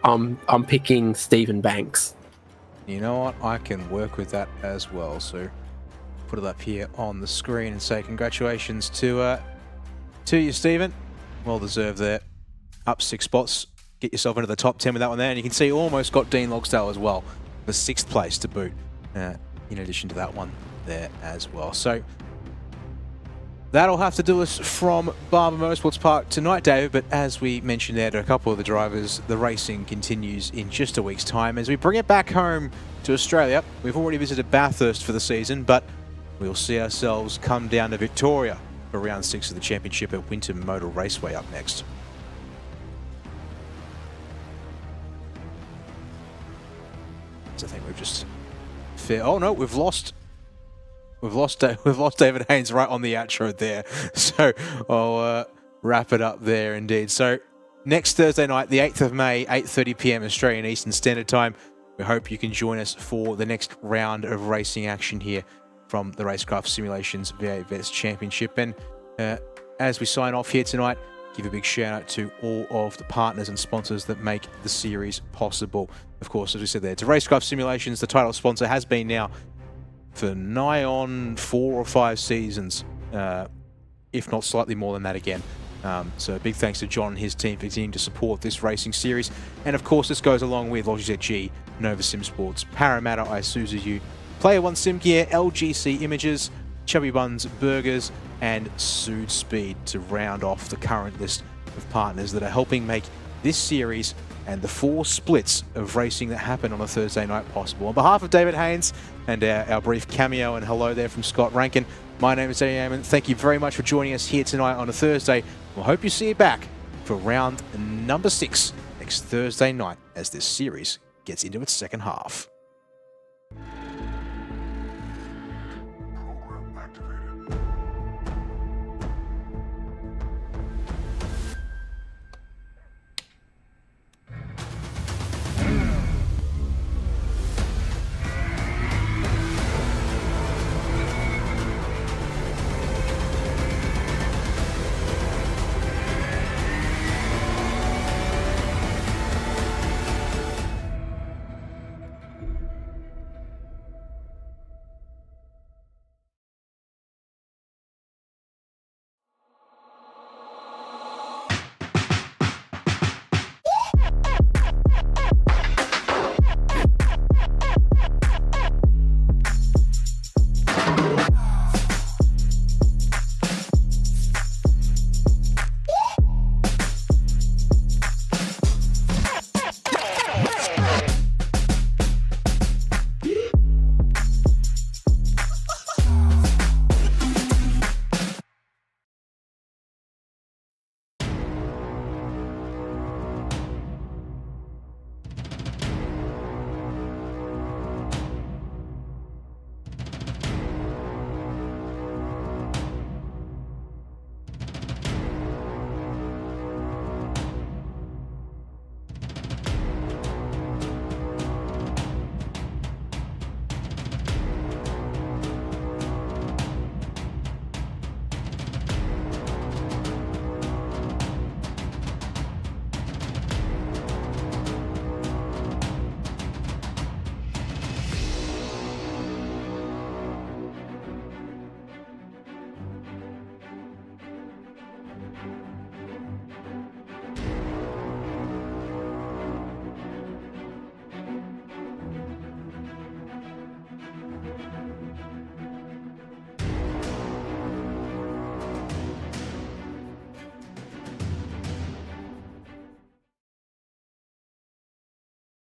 I'm picking Stephen Banks. You know what? I can work with that as well. So put it up here on the screen and say congratulations to you, Stephen. Well deserved there. Up 6 spots. Get yourself into the top 10 with that one there. And you can see you almost got Dean Logsdale as well. The 6th place to boot, in addition to that one there as well. So that'll have to do us from Barber Motorsports Park tonight, David, but as we mentioned there to a couple of the drivers, the racing continues in just a week's time. As we bring it back home to Australia, we've already visited Bathurst for the season, but we'll see ourselves come down to Victoria for round 6 of the championship at Winter Motor Raceway up next. So I think we've just oh no, we've lost David Haynes right on the outro there. So I'll wrap it up there indeed. So next Thursday night, the 8th of May, 8:30 p.m. Australian Eastern Standard Time. We hope you can join us for the next round of racing action here from the RaceKraft Simulations V8 Vets Championship. And as we sign off here tonight, give a big shout out to all of the partners and sponsors that make the series possible. Of course, as we said there, to RaceKraft Simulations, the title sponsor has been now for nigh on 4 or 5 seasons, if not slightly more than that again. So a big thanks to John and his team for continuing to support this racing series. And of course, this goes along with Logitech G, Nova Sim Sports, Parramatta Isuzu U, Player One Sim Gear, LGC Images, Chubby Buns Burgers, and SimSpeed to round off the current list of partners that are helping make this series and the 4 splits of racing that happen on a Thursday night possible. On behalf of David Haynes and our brief cameo and hello there from Scott Rankin, my name is Eddie Amon. Thank you very much for joining us here tonight on a Thursday. We'll hope you see you back for round number 6 next Thursday night as this series gets into its second half.